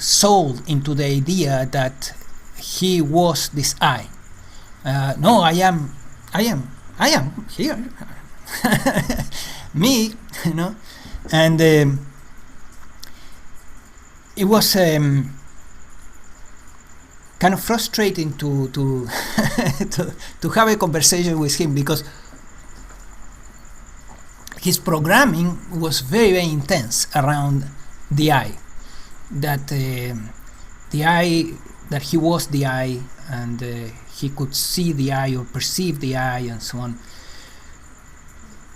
sold into the idea that he was this I. No, I am here, me, you know, and it was kind of frustrating to to have a conversation with him, because his programming was very, very intense around the I, that the I, that he was the I, and he could see the I or perceive the I and so on.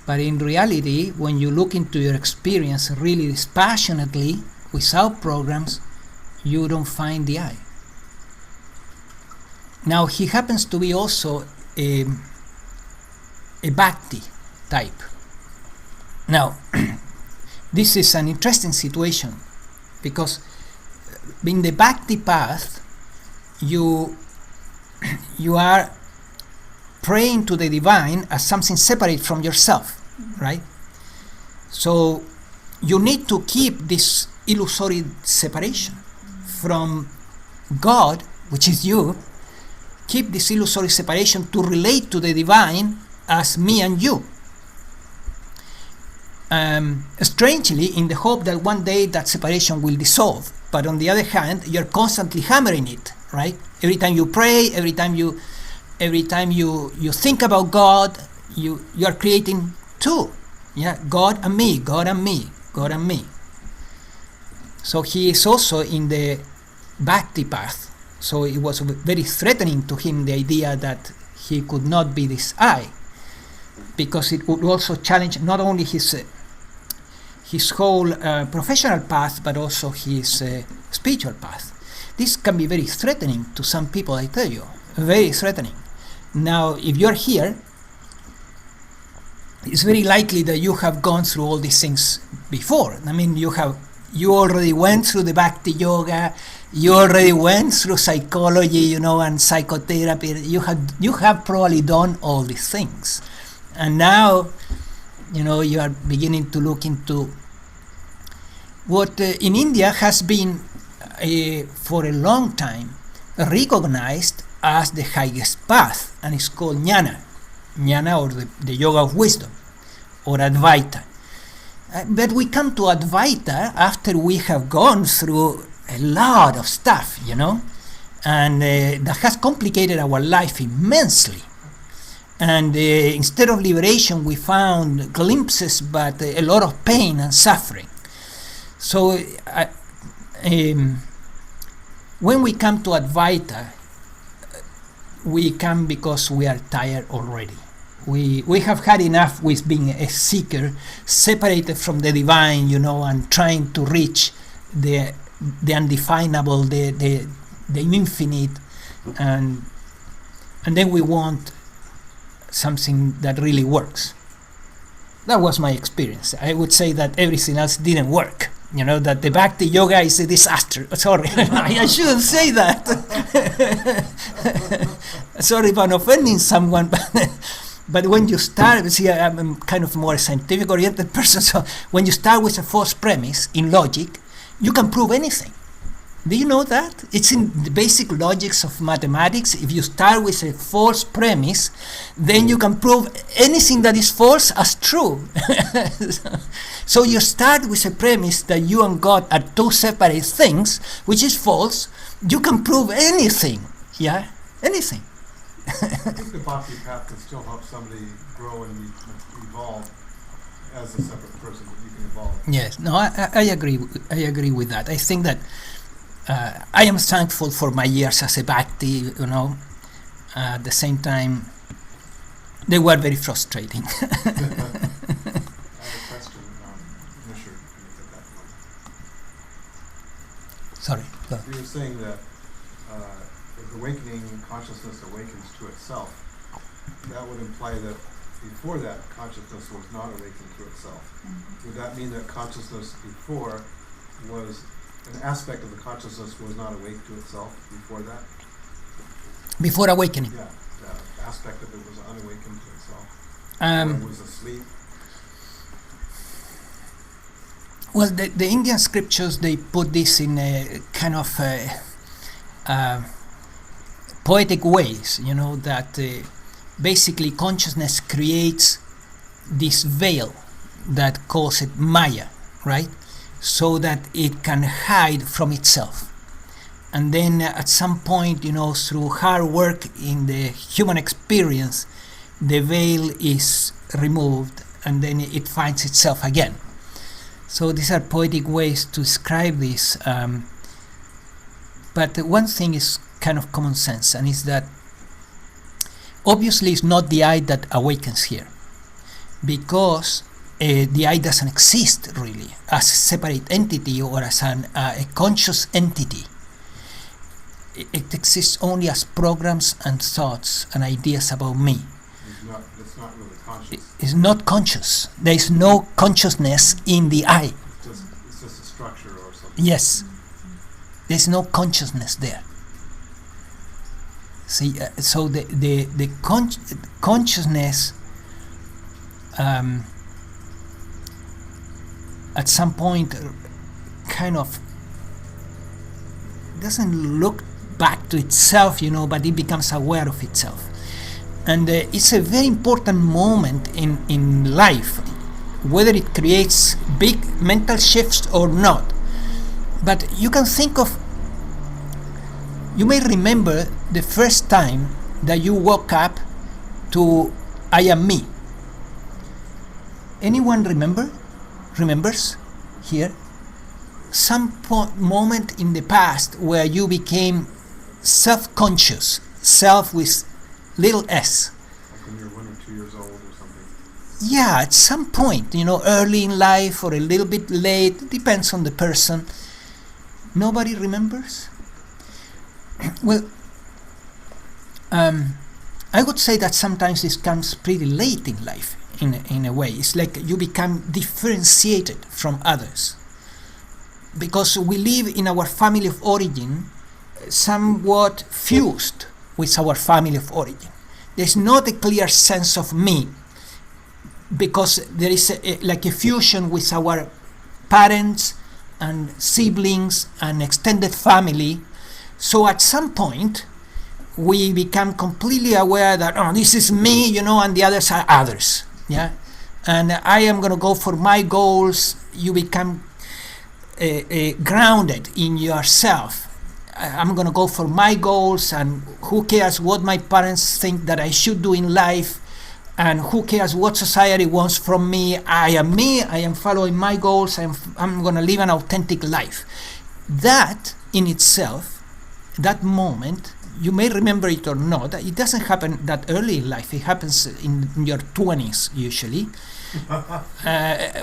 But in reality, when you look into your experience really dispassionately, without programs, you don't find the I. Now, he happens to be also a bhakti type. Now, this is an interesting situation, because in the bhakti path, you are praying to the divine as something separate from yourself, right? So you need to keep this illusory separation from God, which is you. Keep this illusory separation to relate to the divine as me and you. Strangely, in the hope that one day that separation will dissolve. But on the other hand, you're constantly hammering it, right? Every time you pray, every time you think about God, you are creating two. Yeah, God and me, God and me, God and me. So he is also in the bhakti path. So it was very threatening to him, the idea that he could not be this I, because it would also challenge not only his whole professional path, but also his spiritual path. This can be very threatening to some people, I tell you, very threatening. Now, if you're here, it's very likely that you have gone through all these things before. I mean, you already went through the bhakti yoga, you already went through psychology, and psychotherapy. You have probably done all these things, and now, you are beginning to look into what in India has been for a long time recognized as the highest path, and it's called jnana, or the yoga of wisdom, or Advaita. But we come to Advaita after we have gone through a lot of stuff, and that has complicated our life immensely. And instead of liberation, we found glimpses, but a lot of pain and suffering. So when we come to Advaita, we come because we are tired already. We have had enough with being a seeker, separated from the divine, and trying to reach the undefinable, the infinite, and then we want something that really works. That was my experience. I would say that everything else didn't work. That the Bhakti Yoga is a disaster. Sorry, I shouldn't say that. Sorry if I'm offending someone, but when you start, see, I'm kind of more scientific-oriented person, so when you start with a false premise in logic, you can prove anything. Do you know that? It's in the basic logics of mathematics. If you start with a false premise, then you can prove anything that is false as true. So you start with a premise that you and God are two separate things, which is false. You can prove anything. Yeah? Anything. I think the Bhakti path can still help somebody grow and evolve as a separate person, but you can evolve. Yes, no, I agree. I agree with that. I think that I am thankful for my years as a Bhakti. At the same time, they were very frustrating. I have a question. I'm not sure if you can get that one. Sorry. Go. You were saying that if awakening consciousness awakens to itself, that would imply that before that, consciousness was not awakened to itself. Would that mean that consciousness before was, an aspect of the consciousness was not awake to itself before that? Before awakening. Yeah, the aspect of it was unawakened to itself. Or it was asleep. Well, the Indian scriptures, they put this in a kind of poetic ways, that basically consciousness creates this veil that calls it Maya, right? So that it can hide from itself. And then at some point, through hard work in the human experience, the veil is removed and then it finds itself again. So these are poetic ways to describe this. But one thing is kind of common sense, and is that obviously it's not the I that awakens here, because the I doesn't exist really as a separate entity or as a conscious entity. It exists only as programs and thoughts and ideas about me. It's not really conscious. It's not conscious. There is no consciousness in the I. It's just a structure or something. Yes. There's no consciousness there. See, so the consciousness at some point kind of doesn't look back to itself, but it becomes aware of itself. And it's a very important moment in life, whether it creates big mental shifts or not. But you can think of, you may remember the first time that you woke up to I am me. Anyone remembers here? Some moment in the past where you became self-conscious, self with little s. Like when you're 1 or 2 years old or something. Yeah, at some point, early in life or a little bit late, depends on the person. Nobody remembers? Well, I would say that sometimes this comes pretty late in life, in a way. It's like you become differentiated from others. Because we live in our family of origin somewhat fused with our family of origin. There's not a clear sense of me, because there is like a fusion with our parents and siblings and extended family. So at some point we become completely aware that, this is me, and the others are others. Yeah, and I am going to go for my goals. You become grounded in yourself. I'm going to go for my goals, and who cares what my parents think that I should do in life, and who cares what society wants from me. I am following my goals. I'm going to live an authentic life. That in itself, that moment, you may remember it or not. It doesn't happen that early in life. It happens in your 20s usually,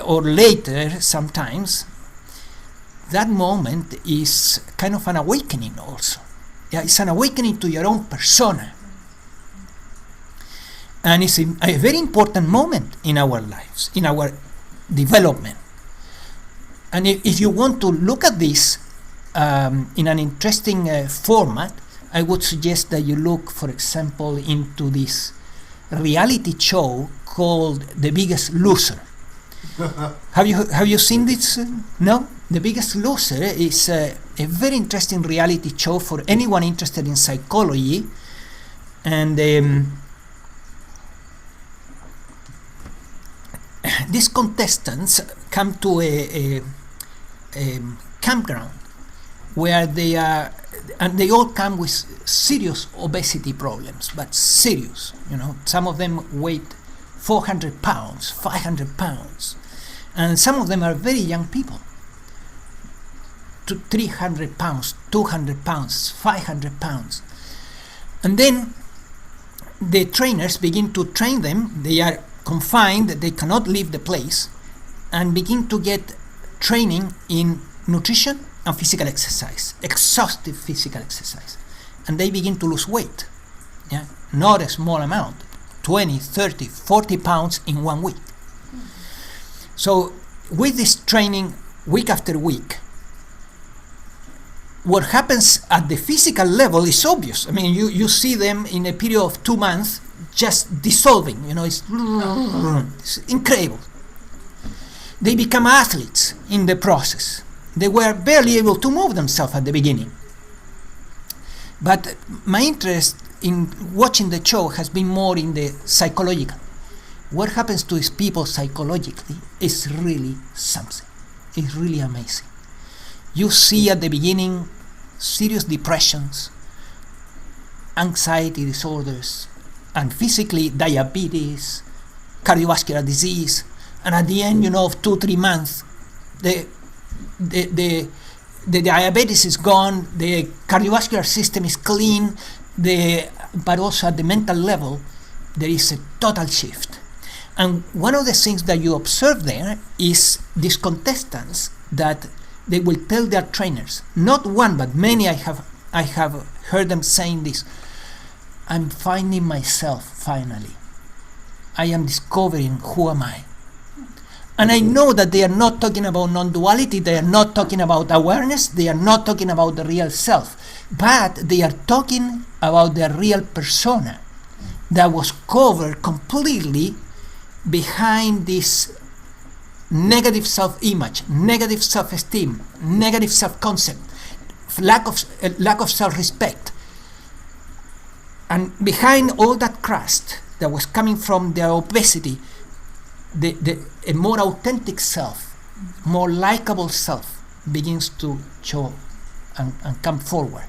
or later sometimes. That moment is kind of an awakening also. Yeah, it's an awakening to your own persona. And it's a very important moment in our lives, in our development. And if you want to look at this in an interesting format, I would suggest that you look, for example, into this reality show called The Biggest Loser. Have you seen this? No? The Biggest Loser is a very interesting reality show for anyone interested in psychology. And these contestants come to a campground where they are, and they all come with serious obesity problems, but serious. Some of them weigh 400 pounds, 500 pounds, and some of them are very young people. 300 pounds, 200 pounds, 500 pounds. And then the trainers begin to train them. They are confined, they cannot leave the place, and begin to get training in nutrition and physical exercise, exhaustive physical exercise. And they begin to lose weight, not a small amount, 20, 30, 40 pounds in 1 week. So with this training week after week, what happens at the physical level is obvious. I mean, you see them in a period of 2 months just dissolving, it's incredible. They become athletes in the process. They were barely able to move themselves at the beginning. But my interest in watching the show has been more in the psychological. What happens to these people psychologically is really something. It's really amazing. You see at the beginning serious depressions, anxiety disorders, and physically diabetes, cardiovascular disease, and at the end, of 2-3 months, the diabetes is gone, the cardiovascular system is clean, but also at the mental level, there is a total shift. And one of the things that you observe there is these contestants that they will tell their trainers, not one but many, I have heard them saying this: I'm finding myself finally. I am discovering who am I. And I know that they are not talking about non-duality, they are not talking about awareness, they are not talking about the real self, but they are talking about their real persona that was covered completely behind this negative self-image, negative self-esteem, negative self-concept, lack of self-respect. And behind all that crust that was coming from their obesity, a more authentic self, more likable self begins to show and come forward.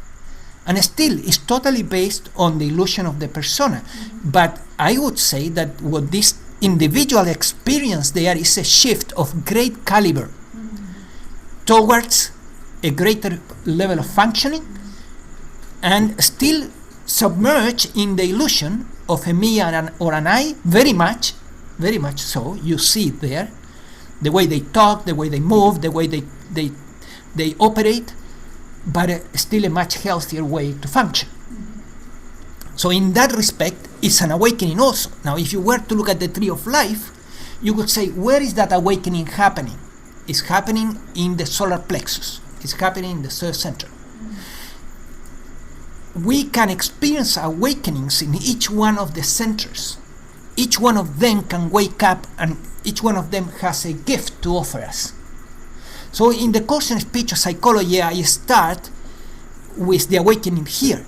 And still, it's totally based on the illusion of the persona. But I would say that what this individual experience there is a shift of great caliber towards a greater level of functioning, and still submerged in the illusion of a me or an I, very much so. You see it there, the way they talk, the way they move, the way they operate, but still a much healthier way to function. So in that respect, it's an awakening also. Now, if you were to look at the tree of life, you could say, where is that awakening happening? It's happening in the solar plexus. It's happening in the third center. We can experience awakenings in each one of the centers. Each one of them can wake up, and each one of them has a gift to offer us. So in the course in spiritual psychology, I start with the awakening here.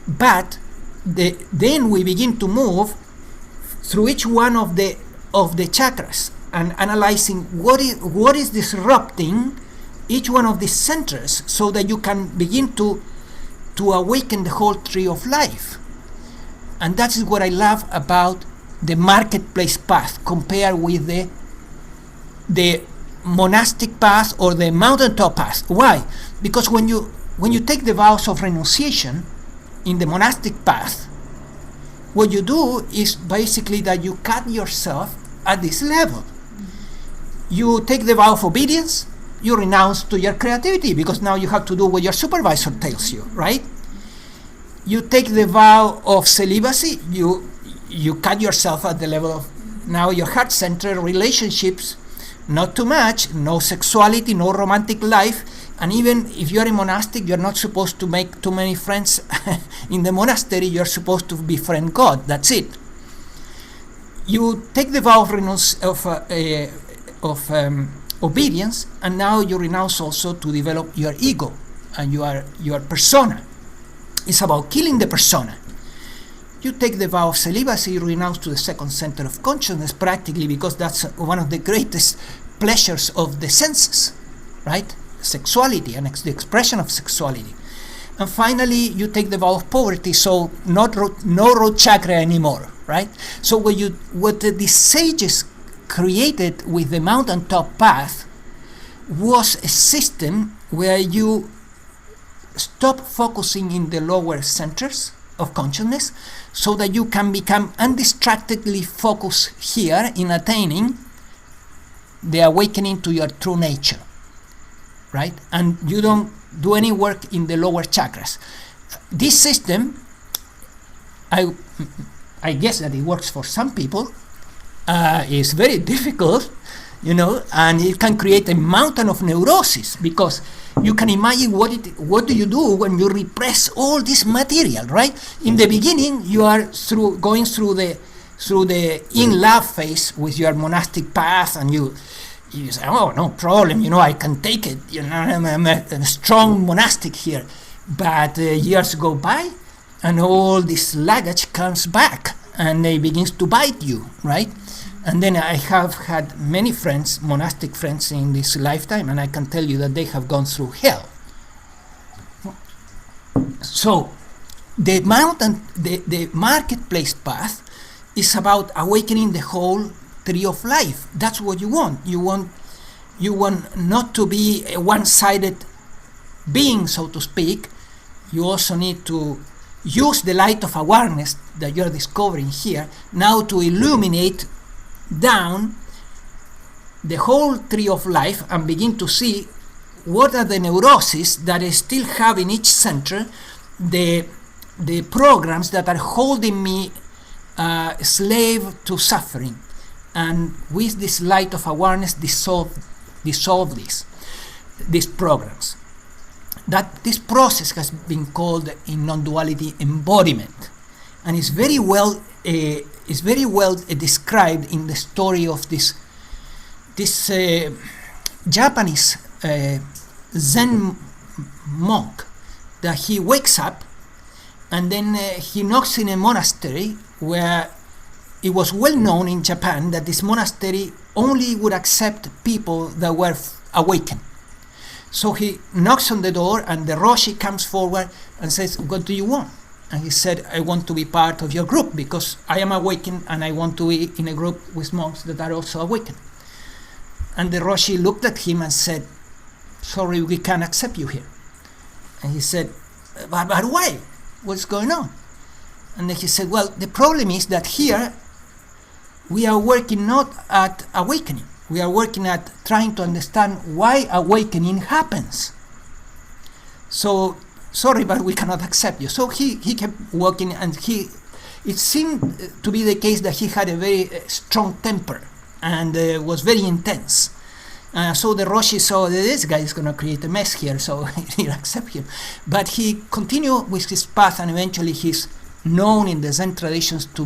But then we begin to move through each one of the chakras and analyzing what is disrupting each one of these centers, so that you can begin to awaken the whole tree of life. And that is what I love about the marketplace path compared with the monastic path or the mountaintop path. Why? Because when you take the vows of renunciation in the monastic path, what you do is basically that you cut yourself at this level. You take the vow of obedience, you renounce to your creativity because now you have to do what your supervisor tells you, right? You take the vow of celibacy, you cut yourself at the level of now your heart-centered relationships, not too much, no sexuality, no romantic life, and even if you're a monastic, you're not supposed to make too many friends in the monastery, you're supposed to befriend God, that's it. You take the vow of obedience, and now you renounce also to develop your ego and your persona. It's about killing the persona. You take the vow of celibacy, you renounce to the second center of consciousness practically because that's one of the greatest pleasures of the senses, right? Sexuality and the expression of sexuality. And finally, you take the vow of poverty, so no root chakra anymore, right? So what the sages created with the mountaintop path was a system where you stop focusing in the lower centers of consciousness so that you can become undistractedly focused here in attaining the awakening to your true nature, right? And you don't do any work in the lower chakras. This system, I guess that it works for some people. It's very difficult, and it can create a mountain of neurosis because you can imagine what do you do when you repress all this material, right? In the beginning, you are going through the in-love phase with your monastic path, and you say, oh, no problem, I can take it, I'm a strong monastic here. But years go by, and all this luggage comes back, and it begins to bite you, right? And then I have had many friends, monastic friends in this lifetime, and I can tell you that they have gone through hell. So the marketplace path is about awakening the whole tree of life. That's what you want. You want not to be a one-sided being, so to speak. You also need to use the light of awareness that you're discovering here now to illuminate down the whole tree of life and begin to see what are the neuroses that I still have in each center, the programs that are holding me slave to suffering, and with this light of awareness dissolve these programs. That this process has been called in non-duality embodiment, and is very well described in the story of this Japanese Zen monk, that he wakes up and then he knocks in a monastery where it was well known in Japan that this monastery only would accept people that were awakened. So he knocks on the door, and the Roshi comes forward and says, what do you want? And he said, I want to be part of your group because I am awakened and I want to be in a group with monks that are also awakened. And the Roshi looked at him and said, sorry, we can't accept you here. And he said, but why? What's going on? And then he said, well, the problem is that here we are working not at awakening. We are working at trying to understand why awakening happens. So, sorry, but we cannot accept you. So he kept working, and it seemed to be the case that he had a very strong temper and was very intense. So the Roshi saw that this guy is going to create a mess here, so he didn't accept him. But he continued with his path, and eventually he's known in the Zen traditions to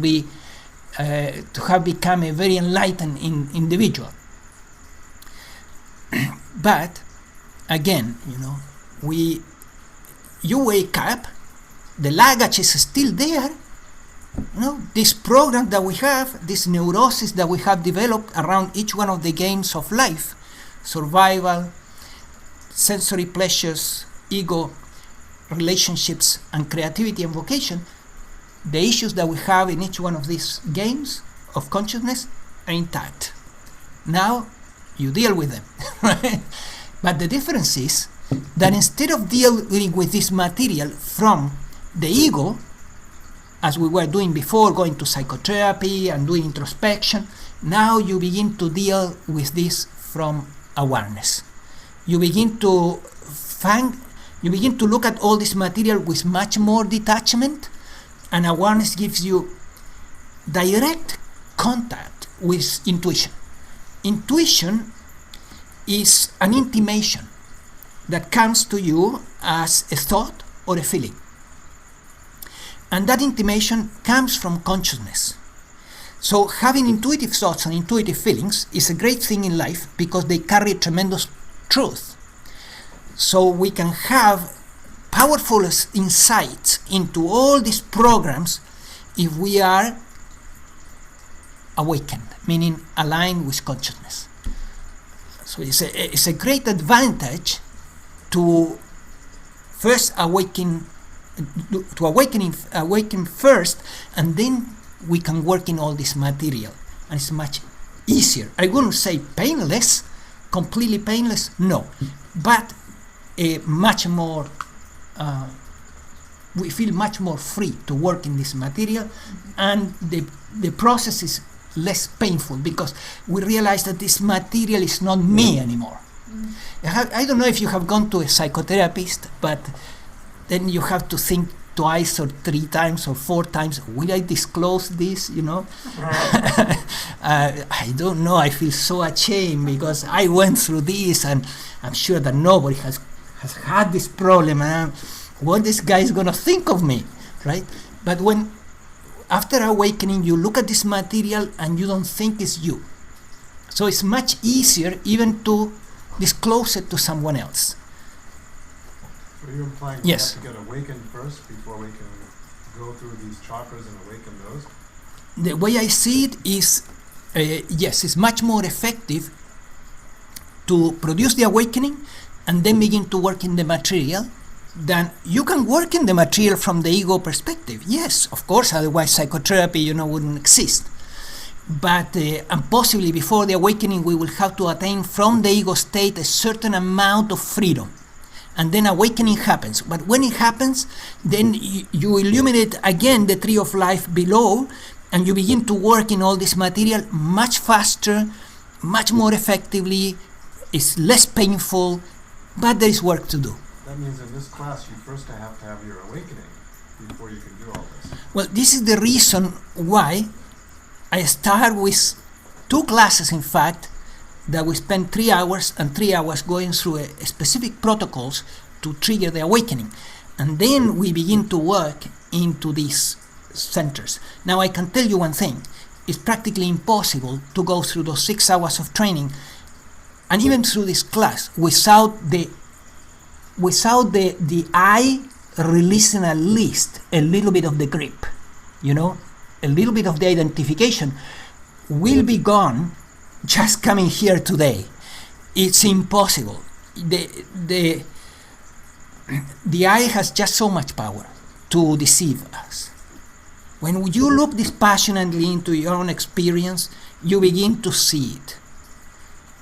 have become a very enlightened individual. But again, you wake up, the luggage is still there. This program that we have, this neurosis that we have developed around each one of the games of life, survival, sensory pleasures, ego, relationships, and creativity and vocation, the issues that we have in each one of these games of consciousness are intact. Now you deal with them, right? But the difference is that instead of dealing with this material from the ego, as we were doing before, going to psychotherapy and doing introspection, now you begin to deal with this from awareness. You begin to look at all this material with much more detachment, and awareness gives you direct contact with intuition. Intuition is an intimation that comes to you as a thought or a feeling. And that intimation comes from consciousness. So having intuitive thoughts and intuitive feelings is a great thing in life because they carry tremendous truth. So we can have powerful insights into all these programs if we are awakened, meaning aligned with consciousness. So it's a great advantage to first awaken first, and then we can work in all this material, and it's much easier. I wouldn't say painless, completely painless, no, but much more. We feel much more free to work in this material, and the process is less painful because we realize that this material is not me anymore. I don't know if you have gone to a psychotherapist, but then you have to think twice or 3 times or 4 times, will I disclose this, I don't know, I feel so ashamed because I went through this, and I'm sure that nobody has had this problem, and what this guy is going to think of me, right? But when, after awakening, you look at this material and you don't think it's you. So it's much easier even to disclose it to someone else. So you're implying Yes. we have to get awakened first before we can go through these chakras and awaken those? The way I see it is, yes, it's much more effective to produce the awakening and then begin to work in the material than you can work in the material from the ego perspective. Yes, of course, otherwise psychotherapy, wouldn't exist. But and possibly before the awakening, we will have to attain from the ego state a certain amount of freedom. And then awakening happens. But when it happens, then you illuminate again the tree of life below, and you begin to work in all this material much faster, much more effectively. It's less painful, but there is work to do. That means in this class you first have to have your awakening before you can do all this. Well, this is the reason why I start with 2 classes, in fact, that we spend 3 hours and 3 hours going through a specific protocols to trigger the awakening. And then we begin to work into these centers. Now I can tell you one thing, it's practically impossible to go through those 6 hours of training and even through this class without the eye releasing at least a little bit of the grip, a little bit of the identification will be gone just coming here today. It's impossible. The eye has just so much power to deceive us. When you look dispassionately into your own experience, you begin to see it.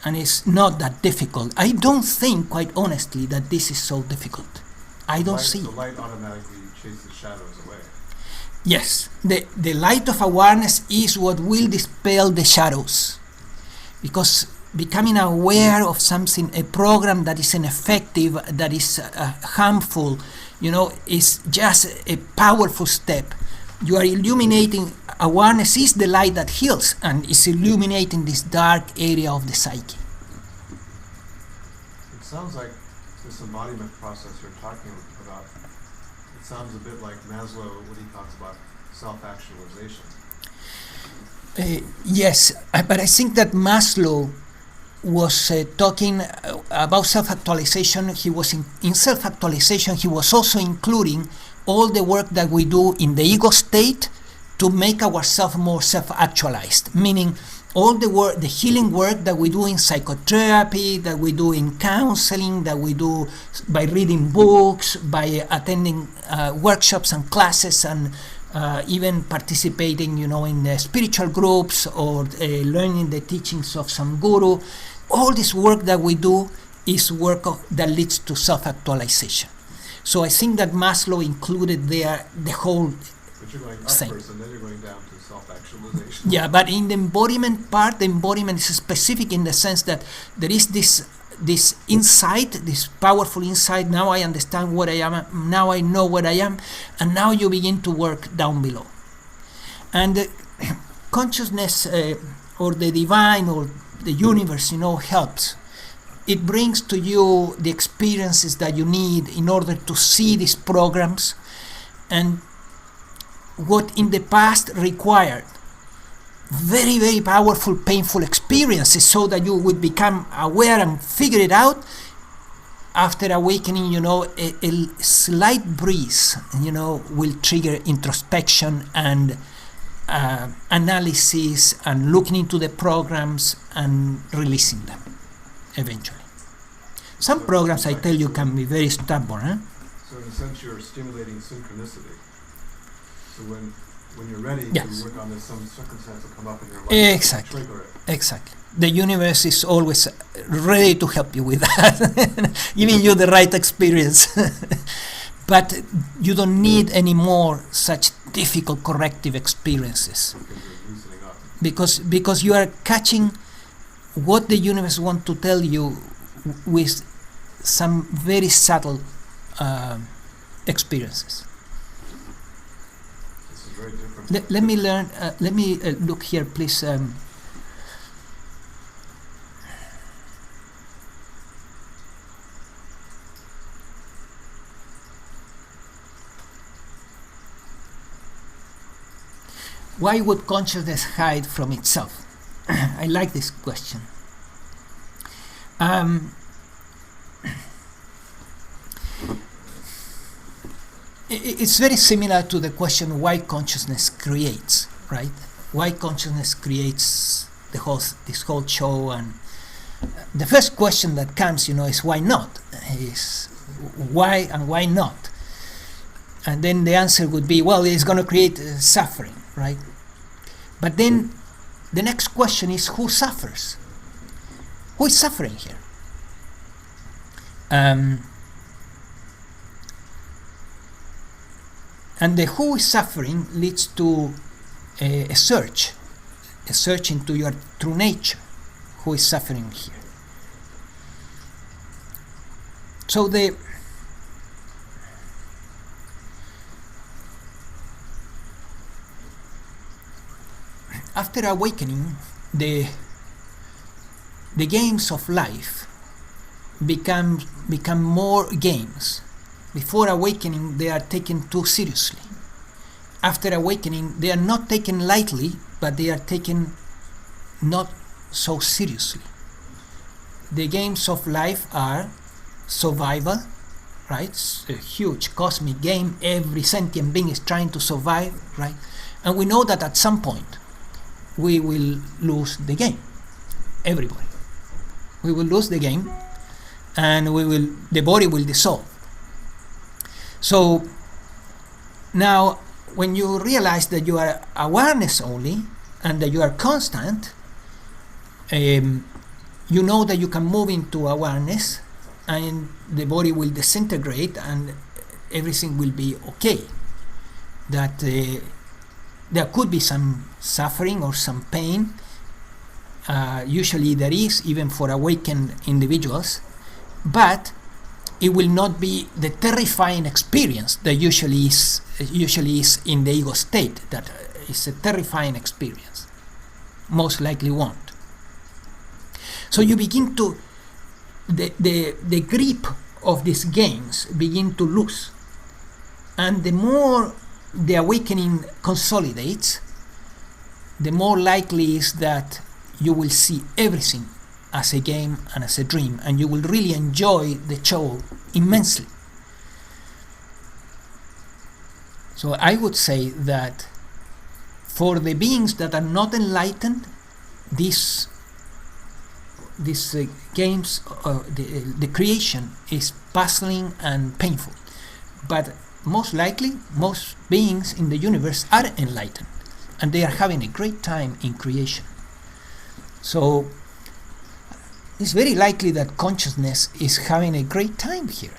And it's not that difficult. I don't think, quite honestly, that this is so difficult. I don't see The it. light automatically chases shadows away. Yes, the light of awareness is what will dispel the shadows. Because becoming aware of something, a program that is ineffective, that is harmful, is just a powerful step. You are illuminating, awareness is the light that heals, and is illuminating this dark area of the psyche. It sounds like this embodiment process you're talking about, it sounds a bit like Maslow, what he talks about self-actualization. Yes, but I think that Maslow was talking about self-actualization. He was in self-actualization, he was also including all the work that we do in the ego state to make ourselves more self-actualized, meaning all the work, the healing work that we do in psychotherapy, that we do in counseling, that we do by reading books, by attending workshops and classes, and even participating, in the spiritual groups, or learning the teachings of some guru. All this work that we do is work that leads to self-actualization. So I think that Maslow included there the whole But you're going up Same. first, and then you're going down to self-actualization. Yeah, but in the embodiment part, the embodiment is specific in the sense that there is this insight, this powerful insight. Now I understand what I am. Now I know what I am, and now you begin to work down below. And consciousness or the divine or the universe, helps. It brings to you the experiences that you need in order to see these programs, and what in the past required very, very powerful, painful experiences so that you would become aware and figure it out. After awakening, a slight breeze, will trigger introspection and analysis and looking into the programs and releasing them eventually. Some programs, I tell you, can be very stubborn. So in a sense, you're stimulating synchronicity. So when you're ready Yes. to work on this, some circumstance will come up in your life. Exactly. And trigger it. Exactly. The universe is always ready to help you with that, giving you the right experience. But you don't need any more such difficult corrective experiences, Because you're loosening up. because you are catching what the universe wants to tell you with some very subtle experiences. This is very different. Let me learn. Let me look here, please. Why would consciousness hide from itself? I like this question. It's very similar to the question why consciousness creates, right? Why consciousness creates this whole show, and the first question that comes, is why not? Is why and why not? And then the answer would be, well, it's going to create suffering, right? But then the next question is, who suffers? Who is suffering here? And the who is suffering leads to a search into your true nature. Who is suffering here? So after awakening, the games of life become more games. Before awakening, they are taken too seriously. After awakening, they are not taken lightly, but they are taken not so seriously. The games of life are survival, right? It's a huge cosmic game. Every sentient being is trying to survive, right? And we know that at some point we will lose the game. Everybody. We will lose the game, and the body will dissolve. So now, when you realize that you are awareness only and that you are constant, you know that you can move into awareness and the body will disintegrate and everything will be okay. That there could be some suffering or some pain. Usually there is, even for awakened individuals, but it will not be the terrifying experience that usually is in the ego state. That is a terrifying experience. Most likely won't. So you begin to the grip of these games begin to lose, and the more the awakening consolidates, the more likely is that you will see everything as a game and as a dream, and you will really enjoy the show immensely. So I would say that for the beings that are not enlightened, these games, the creation is puzzling and painful. But most likely, most beings in the universe are enlightened, and they are having a great time in creation. So it's very likely that consciousness is having a great time here.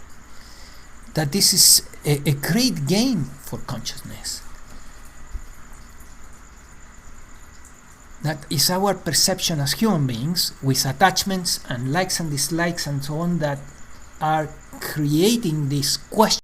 that this is a great game for consciousness. That is our perception as human beings, with attachments and likes and dislikes and so on, that are creating this question